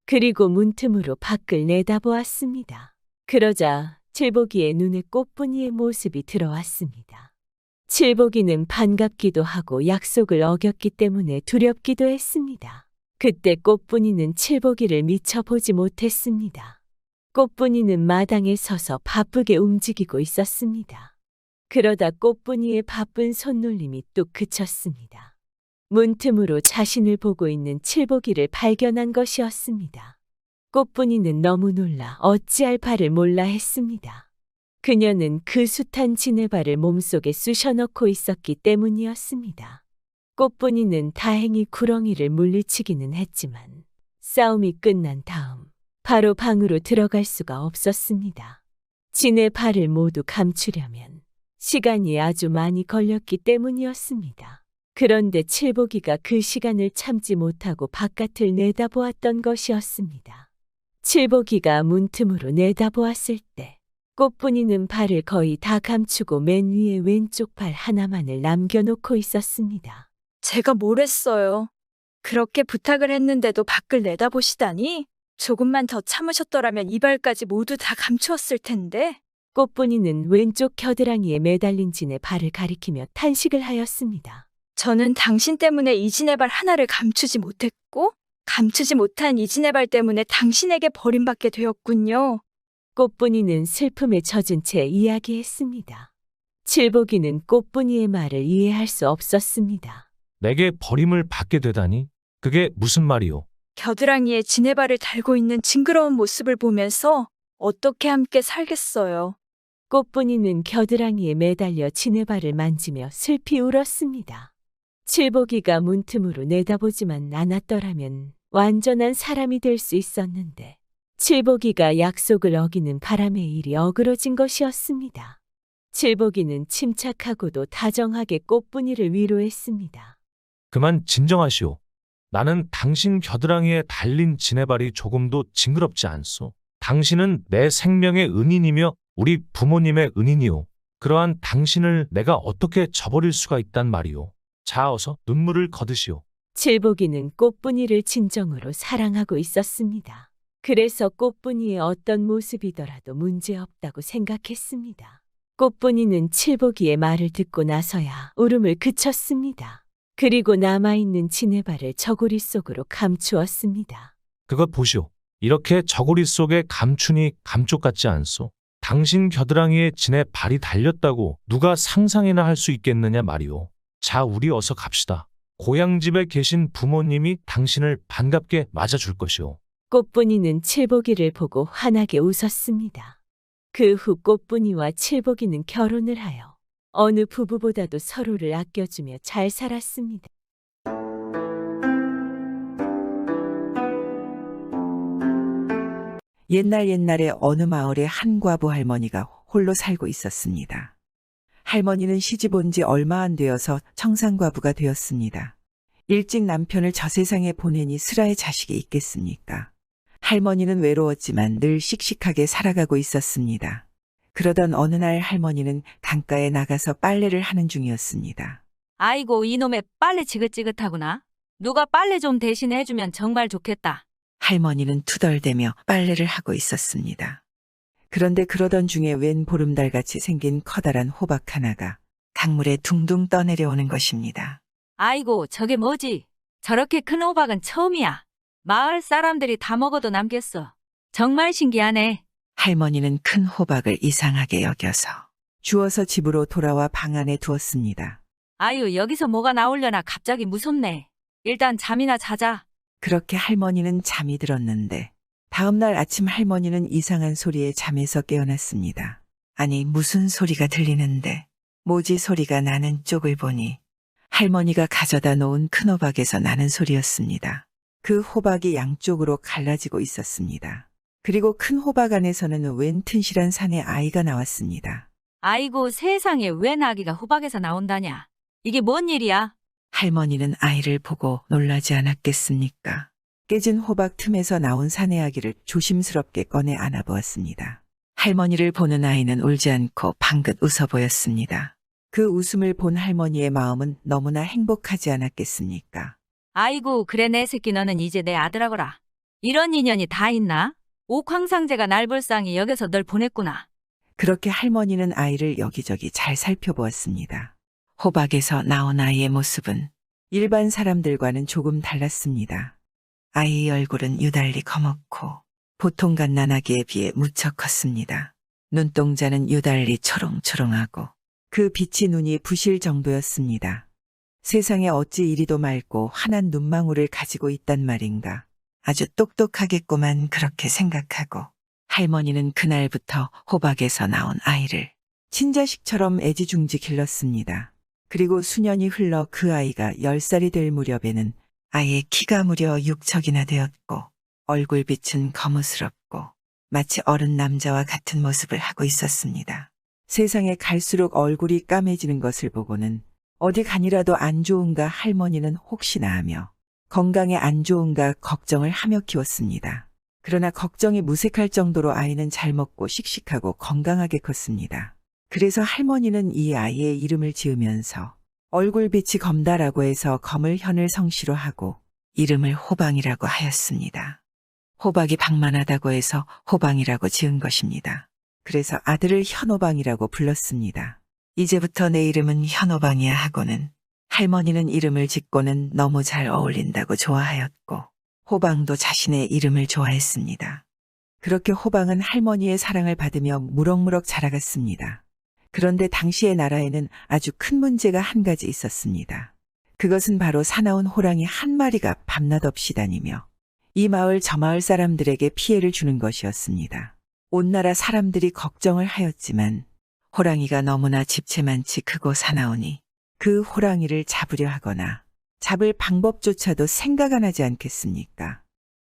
그리고 문틈으로 밖을 내다보았습니다. 그러자 칠복이의 눈에 꽃분이의 모습이 들어왔습니다. 칠복이는 반갑기도 하고 약속을 어겼기 때문에 두렵기도 했습니다. 그때 꽃분이는 칠복이를 미처 보지 못했습니다. 꽃분이는 마당에 서서 바쁘게 움직이고 있었습니다. 그러다 꽃분이의 바쁜 손놀림이 뚝 그쳤습니다. 문틈으로 자신을 보고 있는 칠복이를 발견한 것이었습니다. 꽃분이는 너무 놀라 어찌할 바를 몰라 했습니다. 그녀는 그 숱한 지네발을 몸속에 쑤셔넣고 있었기 때문이었습니다. 꽃분이는 다행히 구렁이를 물리치기는 했지만 싸움이 끝난 다음 바로 방으로 들어갈 수가 없었습니다. 지네발을 모두 감추려면 시간이 아주 많이 걸렸기 때문이었습니다. 그런데 칠복이가 그 시간을 참지 못하고 바깥을 내다보았던 것이었습니다. 칠복이가 문틈으로 내다보았을 때 꽃분이는 발을 거의 다 감추고 맨 위에 왼쪽 발 하나만을 남겨놓고 있었습니다. 제가 뭘 했어요? 그렇게 부탁을 했는데도 밖을 내다보시다니? 조금만 더 참으셨더라면 이 발까지 모두 다 감추었을 텐데. 꽃분이는 왼쪽 겨드랑이에 매달린 진의 발을 가리키며 탄식을 하였습니다. 저는 당신 때문에 이진의 발 하나를 감추지 못했고, 감추지 못한 이진의 발 때문에 당신에게 버림받게 되었군요. 꽃분이는 슬픔에 젖은 채 이야기했습니다. 칠복이는 꽃분이의 말을 이해할 수 없었습니다. 내게 버림을 받게 되다니? 그게 무슨 말이오? 겨드랑이에 진의 발을 달고 있는 징그러운 모습을 보면서 어떻게 함께 살겠어요. 꽃분이는 겨드랑이에 매달려 진의 발을 만지며 슬피 울었습니다. 칠복이가 문틈으로 내다보지만 않았더라면 완전한 사람이 될 수 있었는데 칠복이가 약속을 어기는 바람에 일이 어그러진 것이었습니다. 칠복이는 침착하고도 다정하게 꽃분이를 위로했습니다. 그만 진정하시오. 나는 당신 겨드랑이에 달린 지네발이 조금도 징그럽지 않소. 당신은 내 생명의 은인이며 우리 부모님의 은인이오. 그러한 당신을 내가 어떻게 저버릴 수가 있단 말이오. 자, 어서 눈물을 거두시오. 칠복이는 꽃분이를 진정으로 사랑하고 있었습니다. 그래서 꽃분이의 어떤 모습이더라도 문제없다고 생각했습니다. 꽃분이는 칠복이의 말을 듣고 나서야 울음을 그쳤습니다. 그리고 남아있는 지네발을 저고리 속으로 감추었습니다. 그것 보시오. 이렇게 저고리 속에 감추니 감쪽 같지 않소. 당신 겨드랑이에 진의 발이 달렸다고 누가 상상이나 할 수 있겠느냐 말이오. 자, 우리 어서 갑시다. 고향집에 계신 부모님이 당신을 반갑게 맞아줄 것이오. 꽃분이는 칠복이를 보고 환하게 웃었습니다. 그 후 꽃분이와 칠복이는 결혼을 하여 어느 부부보다도 서로를 아껴주며 잘 살았습니다. 옛날에 어느 마을에 한 과부 할머니가 홀로 살고 있었습니다. 할머니는 시집 온 지 얼마 안 되어서 청산과부가 되었습니다. 일찍 남편을 저 세상에 보내니 슬아의 자식이 있겠습니까? 할머니는 외로웠지만 늘 씩씩하게 살아가고 있었습니다. 그러던 어느 날 할머니는 강가에 나가서 빨래를 하는 중이었습니다. 아이고, 이놈의 빨래 지긋지긋하구나. 누가 빨래 좀 대신 해주면 정말 좋겠다. 할머니는 투덜대며 빨래를 하고 있었습니다. 그런데 그러던 중에 웬 보름달같이 생긴 커다란 호박 하나가 강물에 둥둥 떠내려오는 것입니다. 아이고, 저게 뭐지? 저렇게 큰 호박은 처음이야. 마을 사람들이 다 먹어도 남겠어. 정말 신기하네. 할머니는 큰 호박을 이상하게 여겨서 주워서 집으로 돌아와 방 안에 두었습니다. 아유, 여기서 뭐가 나오려나 갑자기 무섭네. 일단 잠이나 자자. 그렇게 할머니는 잠이 들었는데 다음날 아침 할머니는 이상한 소리에 잠에서 깨어났습니다. 아니, 무슨 소리가 들리는데 뭐지 소리가 나는 쪽을 보니 할머니가 가져다 놓은 큰 호박에서 나는 소리였습니다. 그 호박이 양쪽으로 갈라지고 있었습니다. 그리고 큰 호박 안에서는 웬 튼실한 산의 아이가 나왔습니다. 아이고, 세상에 웬 아기가 호박에서 나온다냐. 이게 뭔 일이야? 할머니는 아이를 보고 놀라지 않았겠습니까? 깨진 호박 틈에서 나온 사내 아기를 조심스럽게 꺼내 안아보았습니다. 할머니를 보는 아이는 울지 않고 방긋 웃어 보였습니다. 그 웃음을 본 할머니의 마음은 너무나 행복하지 않았겠습니까? 아이고, 그래 내 새끼 너는 이제 내 아들하거라. 이런 인연이 다 있나? 옥황상제가 날 불쌍히 여겨서 널 보냈구나. 그렇게 할머니는 아이를 여기저기 잘 살펴보았습니다. 호박에서 나온 아이의 모습은 일반 사람들과는 조금 달랐습니다. 아이의 얼굴은 유달리 검었고 보통 갓난아기에 비해 무척 컸습니다. 눈동자는 유달리 초롱초롱하고 그 빛이 눈이 부실 정도였습니다. 세상에 어찌 이리도 맑고 환한 눈망울을 가지고 있단 말인가. 아주 똑똑하겠구만 그렇게 생각하고 할머니는 그날부터 호박에서 나온 아이를 친자식처럼 애지중지 길렀습니다. 그리고 수년이 흘러 그 아이가 10살이 될 무렵에는 아이의 키가 무려 6척이나 되었고 얼굴빛은 거무스럽고 마치 어른 남자와 같은 모습을 하고 있었습니다. 세상에 갈수록 얼굴이 까매지는 것을 보고는 어디 간이라도 안 좋은가 할머니는 혹시나 하며 건강에 안 좋은가 걱정을 하며 키웠습니다. 그러나 걱정이 무색할 정도로 아이는 잘 먹고 씩씩하고 건강하게 컸습니다. 그래서 할머니는 이 아이의 이름을 지으면서 얼굴빛이 검다라고 해서 검을 현을 성시로 하고 이름을 호방이라고 하였습니다. 호박이 방만하다고 해서 호방이라고 지은 것입니다. 그래서 아들을 현호방이라고 불렀습니다. 이제부터 내 이름은 현호방이야 하고는 할머니는 이름을 짓고는 너무 잘 어울린다고 좋아하였고 호방도 자신의 이름을 좋아했습니다. 그렇게 호방은 할머니의 사랑을 받으며 무럭무럭 자라갔습니다. 그런데 당시의 나라에는 아주 큰 문제가 한 가지 있었습니다. 그것은 바로 사나운 호랑이 한 마리가 밤낮 없이 다니며 이 마을 저 마을 사람들에게 피해를 주는 것이었습니다. 온 나라 사람들이 걱정을 하였지만 호랑이가 너무나 집채만치 크고 사나우니 그 호랑이를 잡으려 하거나 잡을 방법조차도 생각 안 하지 않겠습니까?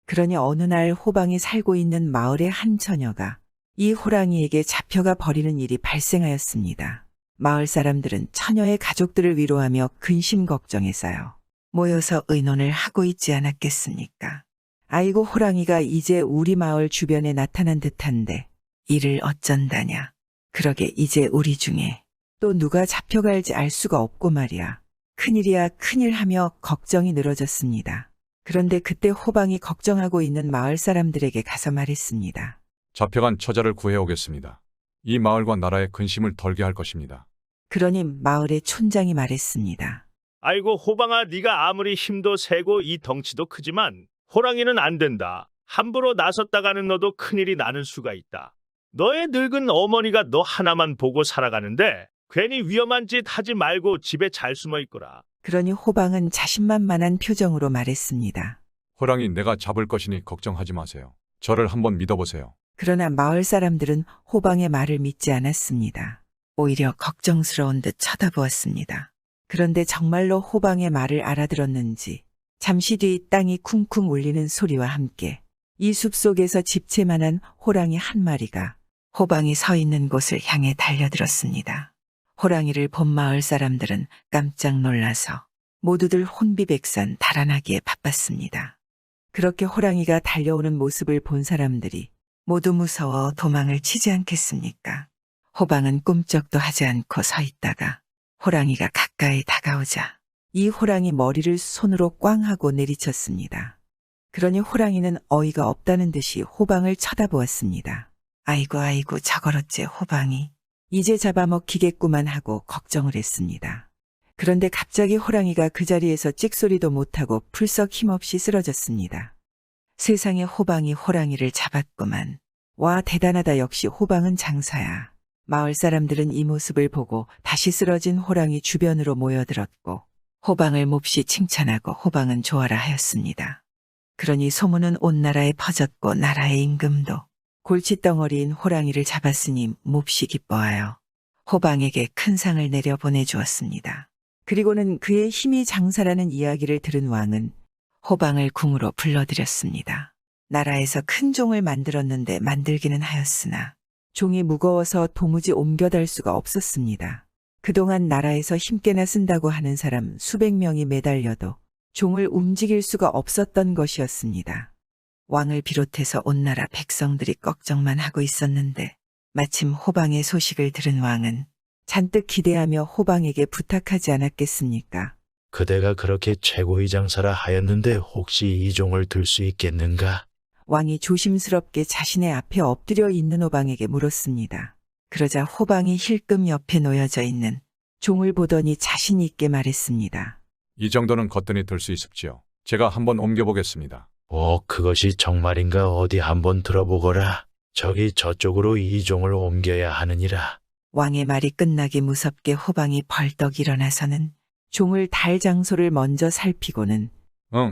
그러니 어느 날 호방이 살고 있는 마을의 한 처녀가 이 호랑이에게 잡혀가 버리는 일이 발생하였습니다. 마을 사람들은 처녀의 가족들을 위로하며 근심 걱정했어요. 모여서 의논을 하고 있지 않았겠습니까? 아이고 호랑이가 이제 우리 마을 주변에 나타난 듯한데 이를 어쩐다냐. 그러게 이제 우리 중에 또 누가 잡혀갈지 알 수가 없고 말이야. 큰일이야 큰일 하며 걱정이 늘어졌습니다. 그런데 그때 호방이 걱정하고 있는 마을 사람들에게 가서 말했습니다. 잡혀간 처자를 구해오겠습니다. 이 마을과 나라의 근심을 덜게 할 것입니다. 그러니 마을의 촌장이 말했습니다. 아이고 호방아, 네가 아무리 힘도 세고 이 덩치도 크지만 호랑이는 안 된다. 함부로 나섰다가는 너도 큰일이 나는 수가 있다. 너의 늙은 어머니가 너 하나만 보고 살아가는데 괜히 위험한 짓 하지 말고 집에 잘 숨어 있거라. 그러니 호방은 자신만만한 표정으로 말했습니다. 호랑이 내가 잡을 것이니 걱정하지 마세요. 저를 한번 믿어보세요. 그러나 마을 사람들은 호방의 말을 믿지 않았습니다. 오히려 걱정스러운 듯 쳐다보았습니다. 그런데 정말로 호방의 말을 알아들었는지 잠시 뒤 땅이 쿵쿵 울리는 소리와 함께 이 숲속에서 집채만한 호랑이 한 마리가 호방이 서 있는 곳을 향해 달려들었습니다. 호랑이를 본 마을 사람들은 깜짝 놀라서 모두들 혼비백산 달아나기에 바빴습니다. 그렇게 호랑이가 달려오는 모습을 본 사람들이 모두 무서워 도망을 치지 않겠습니까? 호방은 꿈쩍도 하지 않고 서 있다가 호랑이가 가까이 다가오자 이 호랑이 머리를 손으로 꽝 하고 내리쳤습니다. 그러니 호랑이는 어이가 없다는 듯이 호방을 쳐다보았습니다. 아이고 아이고 저걸 어째 호방이 이제 잡아먹히겠구만 하고 걱정을 했습니다. 그런데 갑자기 호랑이가 그 자리에서 찍소리도 못하고 풀썩 힘없이 쓰러졌습니다. 세상에 호방이 호랑이를 잡았구만. 와 대단하다 역시 호방은 장사야. 마을 사람들은 이 모습을 보고 다시 쓰러진 호랑이 주변으로 모여들었고 호방을 몹시 칭찬하고 호방은 좋아라 하였습니다. 그러니 소문은 온 나라에 퍼졌고 나라의 임금도 골칫덩어리인 호랑이를 잡았으니 몹시 기뻐하여 호방에게 큰 상을 내려 보내주었습니다. 그리고는 그의 힘이 장사라는 이야기를 들은 왕은 호방을 궁으로 불러들였습니다. 나라에서 큰 종을 만들었는데 만들기는 하였으나 종이 무거워서 도무지 옮겨달 수가 없었습니다. 그동안 나라에서 힘께나 쓴다고 하는 사람 수백 명이 매달려도 종을 움직일 수가 없었던 것이었습니다. 왕을 비롯해서 온 나라 백성들이 걱정만 하고 있었는데 마침 호방의 소식을 들은 왕은 잔뜩 기대하며 호방에게 부탁하지 않았겠습니까? 그대가 그렇게 최고의 장사라 하였는데 혹시 이 종을 들 수 있겠는가? 왕이 조심스럽게 자신의 앞에 엎드려 있는 호방에게 물었습니다. 그러자 호방이 힐끔 옆에 놓여져 있는 종을 보더니 자신 있게 말했습니다. 이 정도는 거뜬히 들 수 있습지요. 제가 한번 옮겨보겠습니다. 그것이 정말인가 어디 한번 들어보거라. 저기 저쪽으로 이 종을 옮겨야 하느니라. 왕의 말이 끝나기 무섭게 호방이 벌떡 일어나서는 종을 달 장소를 먼저 살피고는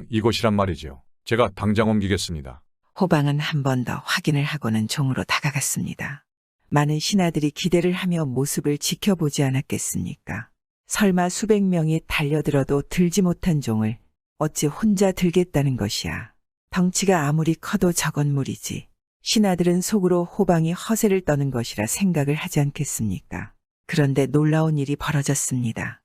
이곳이란 말이지요. 제가 당장 옮기겠습니다. 호방은 한 번 더 확인을 하고는 종으로 다가갔습니다. 많은 신하들이 기대를 하며 모습을 지켜보지 않았겠습니까? 설마 수백 명이 달려들어도 들지 못한 종을 어찌 혼자 들겠다는 것이야. 덩치가 아무리 커도 저건 무리지. 신하들은 속으로 호방이 허세를 떠는 것이라 생각을 하지 않겠습니까? 그런데 놀라운 일이 벌어졌습니다.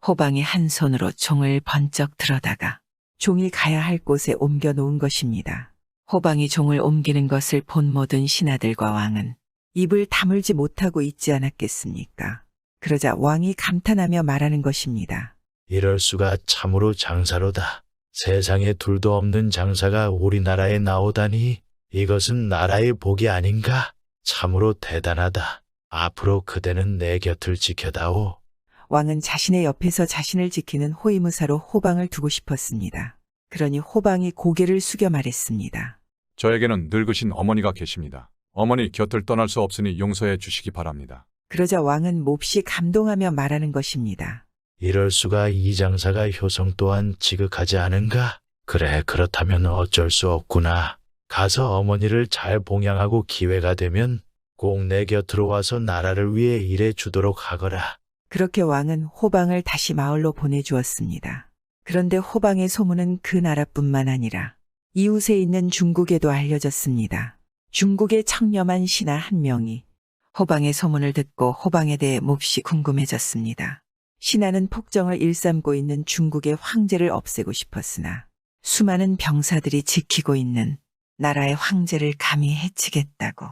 호방이 한 손으로 종을 번쩍 들어다가 종이 가야 할 곳에 옮겨 놓은 것입니다. 호방이 종을 옮기는 것을 본 모든 신하들과 왕은 입을 다물지 못하고 있지 않았겠습니까? 그러자 왕이 감탄하며 말하는 것입니다. 이럴 수가 참으로 장사로다. 세상에 둘도 없는 장사가 우리나라에 나오다니 이것은 나라의 복이 아닌가? 참으로 대단하다. 앞으로 그대는 내 곁을 지켜다오. 왕은 자신의 옆에서 자신을 지키는 호위무사로 호방을 두고 싶었습니다. 그러니 호방이 고개를 숙여 말했습니다. 저에게는 늙으신 어머니가 계십니다. 어머니 곁을 떠날 수 없으니 용서해 주시기 바랍니다. 그러자 왕은 몹시 감동하며 말하는 것입니다. 이럴 수가 이 장사가 효성 또한 지극하지 않은가? 그래, 그렇다면 어쩔 수 없구나. 가서 어머니를 잘 봉양하고 기회가 되면 꼭 내 곁으로 와서 나라를 위해 일해 주도록 하거라. 그렇게 왕은 호방을 다시 마을로 보내주었습니다. 그런데 호방의 소문은 그 나라뿐만 아니라 이웃에 있는 중국에도 알려졌습니다. 중국의 청렴한 신하 한 명이 호방의 소문을 듣고 호방에 대해 몹시 궁금해졌습니다. 신하는 폭정을 일삼고 있는 중국의 황제를 없애고 싶었으나 수많은 병사들이 지키고 있는 나라의 황제를 감히 해치겠다고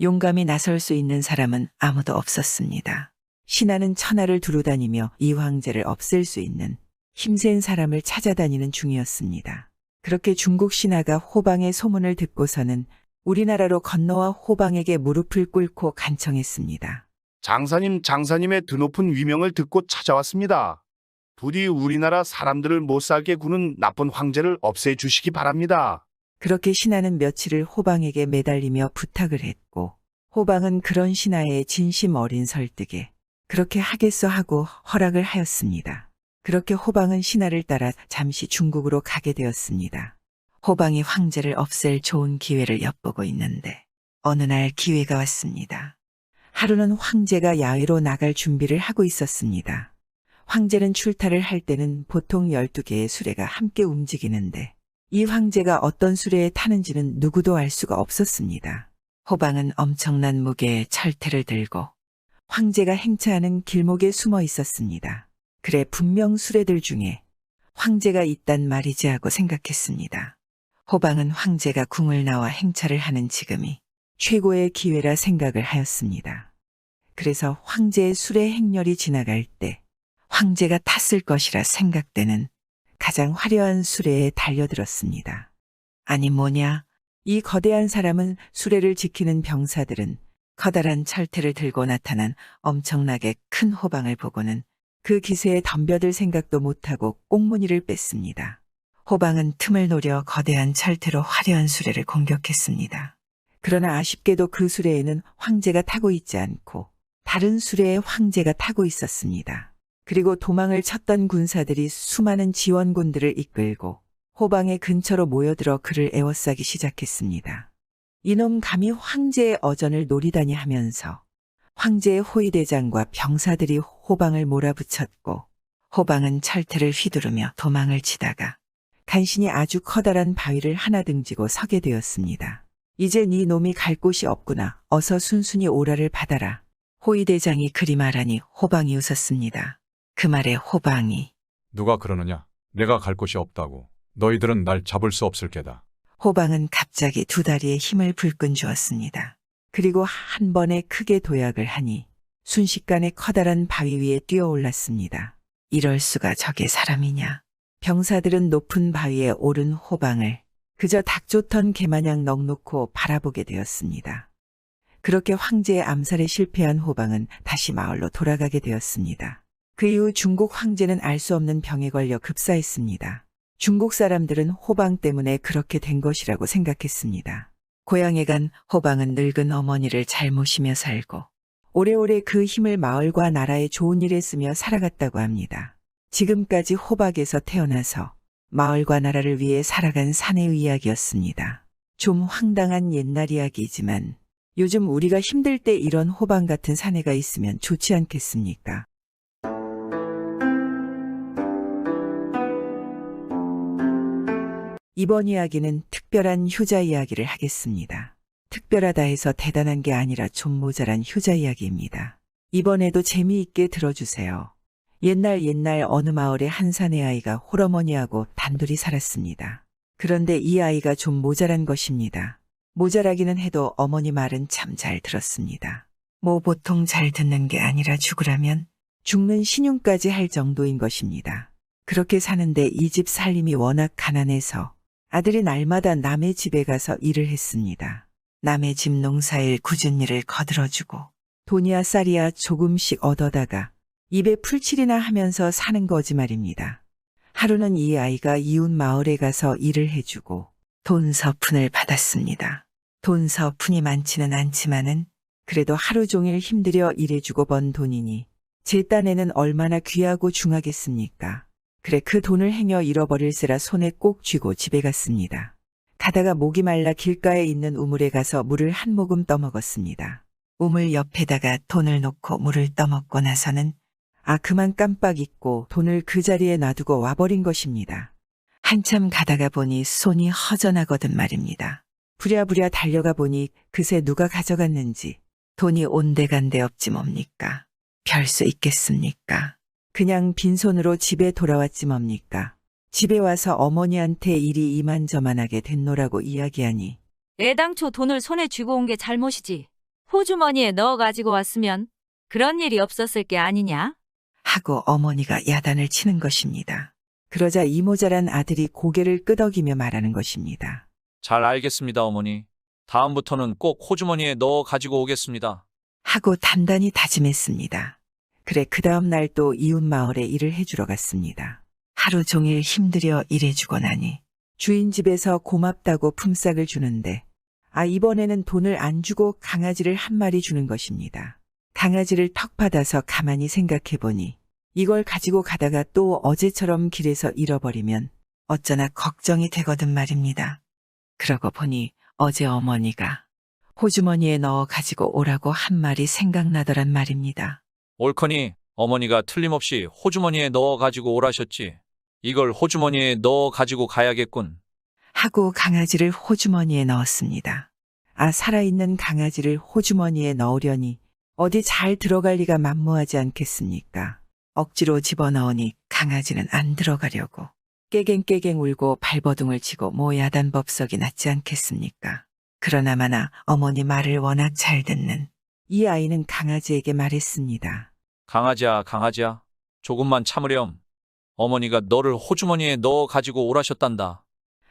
용감히 나설 수 있는 사람은 아무도 없었습니다. 신하는 천하를 두루다니며 이 황제를 없앨 수 있는 힘센 사람을 찾아다니는 중이었습니다. 그렇게 중국 신하가 호방의 소문을 듣고서는 우리나라로 건너와 호방에게 무릎을 꿇고 간청했습니다. 장사님의 드높은 위명을 듣고 찾아왔습니다. 부디 우리나라 사람들을 못 살게 구는 나쁜 황제를 없애주시기 바랍니다. 그렇게 신하는 며칠을 호방에게 매달리며 부탁을 했고 호방은 그런 신하의 진심 어린 설득에 그렇게 하겠어 하고 허락을 하였습니다. 그렇게 호방은 신하를 따라 잠시 중국으로 가게 되었습니다. 호방이 황제를 없앨 좋은 기회를 엿보고 있는데 어느 날 기회가 왔습니다. 하루는 황제가 야외로 나갈 준비를 하고 있었습니다. 황제는 출타를 할 때는 보통 12개의 수레가 함께 움직이는데 이 황제가 어떤 수레에 타는지는 누구도 알 수가 없었습니다. 호방은 엄청난 무게의 철퇴를 들고 황제가 행차하는 길목에 숨어 있었습니다. 그래 분명 수레들 중에 황제가 있단 말이지 하고 생각했습니다. 호방은 황제가 궁을 나와 행차를 하는 지금이 최고의 기회라 생각을 하였습니다. 그래서 황제의 수레 행렬이 지나갈 때 황제가 탔을 것이라 생각되는 가장 화려한 수레에 달려들었습니다. 아니 뭐냐, 이 거대한 사람은 수레를 지키는 병사들은 커다란 철퇴를 들고 나타난 엄청나게 큰 호방을 보고는 그 기세에 덤벼들 생각도 못하고 꽁무니를 뺐습니다. 호방은 틈을 노려 거대한 철퇴로 화려한 수레를 공격했습니다. 그러나 아쉽게도 그 수레에는 황제가 타고 있지 않고 다른 수레에 황제가 타고 있었습니다. 그리고 도망을 쳤던 군사들이 수많은 지원군들을 이끌고 호방의 근처로 모여들어 그를 에워싸기 시작했습니다. 이놈 감히 황제의 어전을 노리다니 하면서 황제의 호위대장과 병사들이 호방을 몰아붙였고 호방은 철퇴를 휘두르며 도망을 치다가 간신히 아주 커다란 바위를 하나 등지고 서게 되었습니다. 이제 네 놈이 갈 곳이 없구나. 어서 순순히 오라를 받아라. 호위대장이 그리 말하니 호방이 웃었습니다. 그 말에 호방이 누가 그러느냐? 내가 갈 곳이 없다고. 너희들은 날 잡을 수 없을 게다. 호방은 갑자기 두 다리에 힘을 불끈 주었습니다. 그리고 한 번에 크게 도약을 하니 순식간에 커다란 바위 위에 뛰어올랐습니다. 이럴 수가 저게 사람이냐. 병사들은 높은 바위에 오른 호방을 그저 닭조턴 개마냥 넋놓고 바라보게 되었습니다. 그렇게 황제의 암살에 실패한 호방은 다시 마을로 돌아가게 되었습니다. 그 이후 중국 황제는 알 수 없는 병에 걸려 급사했습니다. 중국 사람들은 호방 때문에 그렇게 된 것이라고 생각했습니다. 고향에 간 호방은 늙은 어머니를 잘 모시며 살고 오래오래 그 힘을 마을과 나라에 좋은 일에 쓰며 살아갔다고 합니다. 지금까지 호박에서 태어나서 마을과 나라를 위해 살아간 사내의 이야기였습니다. 좀 황당한 옛날 이야기이지만 요즘 우리가 힘들 때 이런 호방 같은 사내가 있으면 좋지 않겠습니까? 이번 이야기는 특별한 효자 이야기를 하겠습니다. 특별하다 해서 대단한 게 아니라 좀 모자란 효자 이야기입니다. 이번에도 재미있게 들어주세요. 옛날 어느 마을에 한 사내 아이가 홀어머니하고 단둘이 살았습니다. 그런데 이 아이가 좀 모자란 것입니다. 모자라기는 해도 어머니 말은 참 잘 들었습니다. 뭐 보통 잘 듣는 게 아니라 죽으라면 죽는 신용까지 할 정도인 것입니다. 그렇게 사는데 이 집 살림이 워낙 가난해서 아들이 날마다 남의 집에 가서 일을 했습니다. 남의 집 농사일 굳은 일을 거들어주고 돈이야 쌀이야 조금씩 얻어다가 입에 풀칠이나 하면서 사는 거지 말입니다. 하루는 이 아이가 이웃 마을에 가서 일을 해주고 돈 서푼을 받았습니다. 돈 서푼이 많지는 않지만은 그래도 하루 종일 힘들여 일해주고 번 돈이니 제 딴에는 얼마나 귀하고 중하겠습니까? 그래 그 돈을 행여 잃어버릴세라 손에 꼭 쥐고 집에 갔습니다. 가다가 목이 말라 길가에 있는 우물에 가서 물을 한 모금 떠먹었습니다. 우물 옆에다가 돈을 놓고 물을 떠먹고 나서는 그만 깜빡 잊고 돈을 그 자리에 놔두고 와버린 것입니다. 한참 가다가 보니 손이 허전하거든 말입니다. 부랴부랴 달려가 보니 그새 누가 가져갔는지 돈이 온데간데 없지 뭡니까? 별 수 있겠습니까? 그냥 빈손으로 집에 돌아왔지 뭡니까? 집에 와서 어머니한테 일이 이만저만하게 됐노라고 이야기하니 애당초 돈을 손에 쥐고 온 게 잘못이지. 호주머니에 넣어 가지고 왔으면 그런 일이 없었을 게 아니냐? 하고 어머니가 야단을 치는 것입니다. 그러자 이 모자란 아들이 고개를 끄덕이며 말하는 것입니다. 잘 알겠습니다, 어머니. 다음부터는 꼭 호주머니에 넣어 가지고 오겠습니다. 하고 단단히 다짐했습니다. 그래 그 다음 날 또 이웃 마을에 일을 해주러 갔습니다. 하루 종일 힘들여 일해주고 나니 주인 집에서 고맙다고 품삯을 주는데 이번에는 돈을 안 주고 강아지를 한 마리 주는 것입니다. 강아지를 턱 받아서 가만히 생각해보니 이걸 가지고 가다가 또 어제처럼 길에서 잃어버리면 어쩌나 걱정이 되거든 말입니다. 그러고 보니 어제 어머니가 호주머니에 넣어 가지고 오라고 한 말이 생각나더란 말입니다. 옳거니 어머니가 틀림없이 호주머니에 넣어 가지고 오라셨지. 이걸 호주머니에 넣어 가지고 가야겠군. 하고 강아지를 호주머니에 넣었습니다. 살아있는 강아지를 호주머니에 넣으려니 어디 잘 들어갈 리가 만무하지 않겠습니까? 억지로 집어넣으니 강아지는 안 들어가려고 깨갱깨갱 울고 발버둥을 치고 뭐 야단법석이 났지 않겠습니까? 그러나마나 어머니 말을 워낙 잘 듣는 이 아이는 강아지에게 말했습니다. 강아지야, 강아지야. 조금만 참으렴. 어머니가 너를 호주머니에 넣어 가지고 오라셨단다.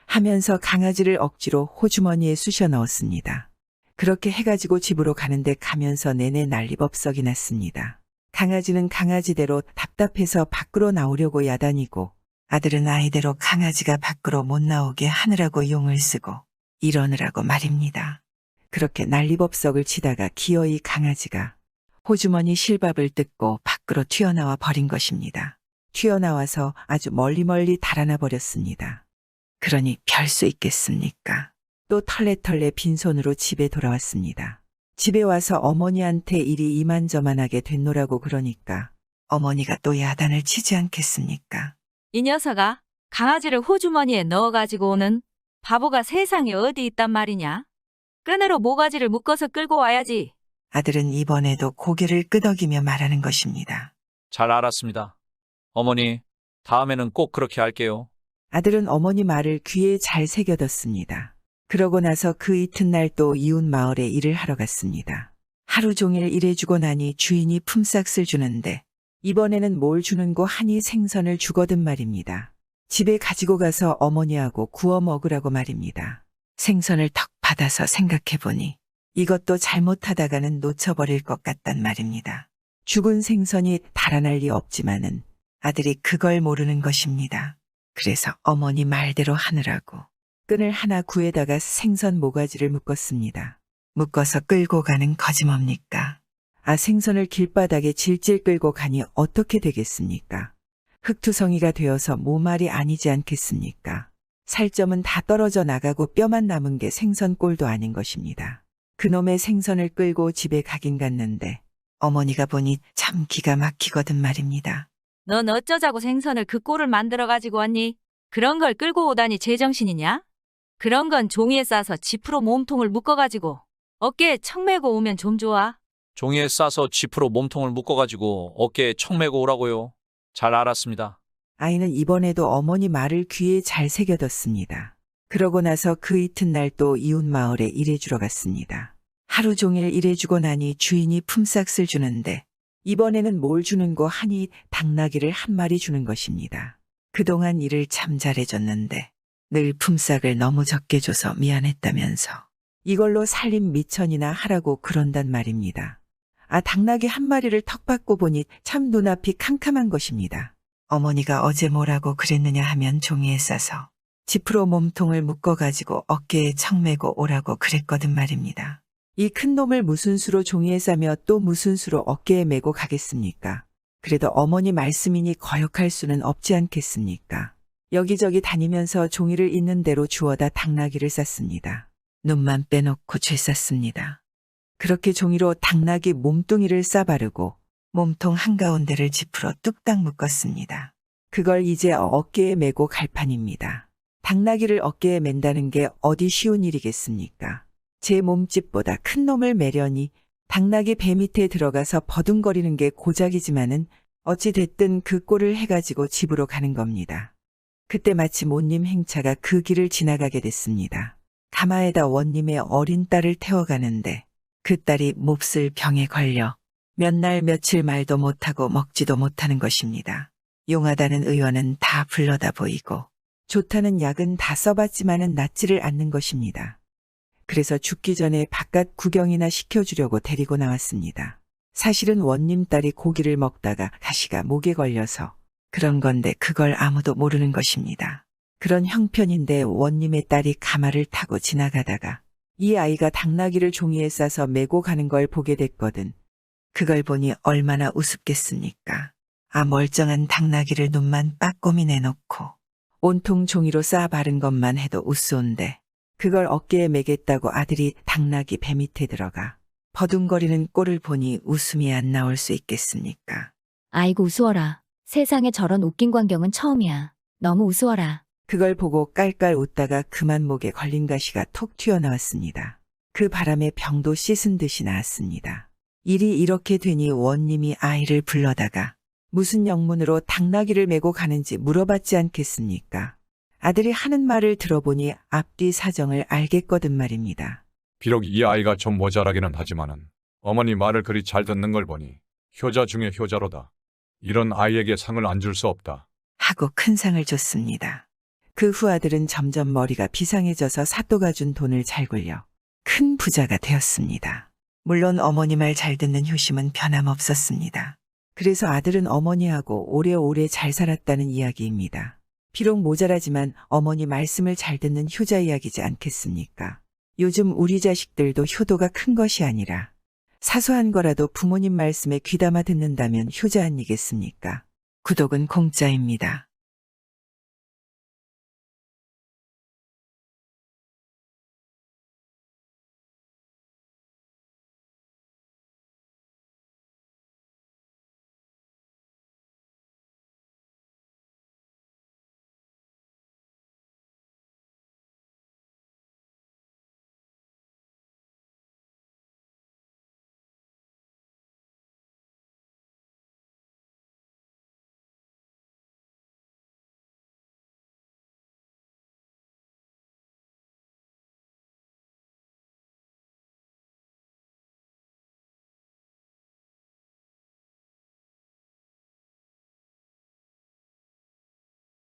하면서 강아지를 억지로 호주머니에 쑤셔 넣었습니다. 그렇게 해가지고 집으로 가는데 가면서 내내 난리법석이 났습니다. 강아지는 강아지대로 답답해서 밖으로 나오려고 야단이고 아들은 아이대로 강아지가 밖으로 못 나오게 하느라고 용을 쓰고 이러느라고 말입니다. 그렇게 난리법석을 치다가 기어이 강아지가 호주머니 실밥을 뜯고 밖으로 튀어나와 버린 것입니다. 튀어나와서 아주 멀리 달아나 버렸습니다. 그러니 별 수 있겠습니까? 또 털레털레 빈손으로 집에 돌아왔습니다. 집에 와서 어머니한테 일이 이만저만하게 됐노라고 그러니까 어머니가 또 야단을 치지 않겠습니까? 이 녀석아, 강아지를 호주머니에 넣어가지고 오는 바보가 세상에 어디 있단 말이냐? 끈으로 모가지를 묶어서 끌고 와야지. 아들은 이번에도 고개를 끄덕이며 말하는 것입니다. 잘 알았습니다. 어머니, 다음에는 꼭 그렇게 할게요. 아들은 어머니 말을 귀에 잘 새겨뒀습니다. 그러고 나서 그 이튿날 또 이웃 마을에 일을 하러 갔습니다. 하루 종일 일해주고 나니 주인이 품삯을 주는데 이번에는 뭘 주는고 하니 생선을 주거든 말입니다. 집에 가지고 가서 어머니하고 구워 먹으라고 말입니다. 생선을 턱 받아서 생각해보니 이것도 잘못하다가는 놓쳐버릴 것 같단 말입니다. 죽은 생선이 달아날 리 없지만은 아들이 그걸 모르는 것입니다. 그래서 어머니 말대로 하느라고 끈을 하나 구에다가 생선 모가지를 묶었습니다. 묶어서 끌고 가는 거지뭡니까? 생선을 길바닥에 질질 끌고 가니 어떻게 되겠습니까? 흙투성이가 되어서 모말이 아니지 않겠습니까? 살점은 다 떨어져 나가고 뼈만 남은 게 생선 꼴도 아닌 것입니다. 그놈의 생선을 끌고 집에 가긴 갔는데 어머니가 보니 참 기가 막히거든 말입니다. 넌 어쩌자고 생선을 그 꼴을 만들어가지고 왔니? 그런 걸 끌고 오다니 제정신이냐? 그런 건 종이에 싸서 지프로 몸통을 묶어가지고 어깨에 청 매고 오면 좀 좋아. 종이에 싸서 지프로 몸통을 묶어가지고 어깨에 청 매고 오라고요. 잘 알았습니다. 아이는 이번에도 어머니 말을 귀에 잘 새겨뒀습니다. 그러고 나서 그 이튿날 또 이웃 마을에 일해주러 갔습니다. 하루 종일 일해주고 나니 주인이 품삯을 주는데 이번에는 뭘 주는고 하니 당나귀를 한 마리 주는 것입니다. 그동안 일을 참 잘해줬는데 늘 품삯을 너무 적게 줘서 미안했다면서 이걸로 살림 미천이나 하라고 그런단 말입니다. 당나귀 한 마리를 턱 받고 보니 참 눈앞이 캄캄한 것입니다. 어머니가 어제 뭐라고 그랬느냐 하면 종이에 싸서 지프로 몸통을 묶어가지고 어깨에 청 매고 오라고 그랬거든 말입니다. 이 큰 놈을 무슨 수로 종이에 싸며 또 무슨 수로 어깨에 메고 가겠습니까? 그래도 어머니 말씀이니 거역할 수는 없지 않겠습니까? 여기저기 다니면서 종이를 있는 대로 주워다 당나귀를 쌌습니다. 눈만 빼놓고 죄쌌습니다. 그렇게 종이로 당나귀 몸뚱이를 싸바르고 몸통 한가운데를 지프로 뚝딱 묶었습니다. 그걸 이제 어깨에 메고 갈 판입니다. 당나귀를 어깨에 맨다는 게 어디 쉬운 일이겠습니까? 제 몸집보다 큰 놈을 매려니 당나귀 배 밑에 들어가서 버둥거리는 게 고작이지만은 어찌 됐든 그 꼴을 해가지고 집으로 가는 겁니다. 그때 마침 온님 행차가 그 길을 지나가게 됐습니다. 가마에다 원님의 어린 딸을 태워가는데 그 딸이 몹쓸 병에 걸려 몇 날 며칠 말도 못하고 먹지도 못하는 것입니다. 용하다는 의원은 다 불러다 보이고 좋다는 약은 다 써봤지만은 낫지를 않는 것입니다. 그래서 죽기 전에 바깥 구경이나 시켜주려고 데리고 나왔습니다. 사실은 원님 딸이 고기를 먹다가 가시가 목에 걸려서 그런 건데 그걸 아무도 모르는 것입니다. 그런 형편인데 원님의 딸이 가마를 타고 지나가다가 이 아이가 당나귀를 종이에 싸서 메고 가는 걸 보게 됐거든. 그걸 보니 얼마나 우습겠습니까? 멀쩡한 당나귀를 눈만 빠꼼히 내놓고 온통 종이로 싸 바른 것만 해도 우스운데 그걸 어깨에 매겠다고 아들이 당나귀 배 밑에 들어가 버둥거리는 꼴을 보니 웃음이 안 나올 수 있겠습니까? 아이고 우스워라. 세상에 저런 웃긴 광경은 처음이야. 너무 우스워라. 그걸 보고 깔깔 웃다가 그만 목에 걸린 가시가 톡 튀어나왔습니다. 그 바람에 병도 씻은 듯이 나왔습니다. 일이 이렇게 되니 원님이 아이를 불러다가 무슨 영문으로 당나귀를 메고 가는지 물어봤지 않겠습니까? 아들이 하는 말을 들어보니 앞뒤 사정을 알겠거든 말입니다. 비록 이 아이가 좀 모자라기는 하지만은 어머니 말을 그리 잘 듣는 걸 보니 효자 중에 효자로다. 이런 아이에게 상을 안 줄 수 없다. 하고 큰 상을 줬습니다. 그 후 아들은 점점 머리가 비상해져서 사또가 준 돈을 잘 굴려 큰 부자가 되었습니다. 물론 어머니 말 잘 듣는 효심은 변함없었습니다. 그래서 아들은 어머니하고 오래오래 잘 살았다는 이야기입니다. 비록 모자라지만 어머니 말씀을 잘 듣는 효자 이야기지 않겠습니까? 요즘 우리 자식들도 효도가 큰 것이 아니라 사소한 거라도 부모님 말씀에 귀담아 듣는다면 효자 아니겠습니까? 구독은 공짜입니다.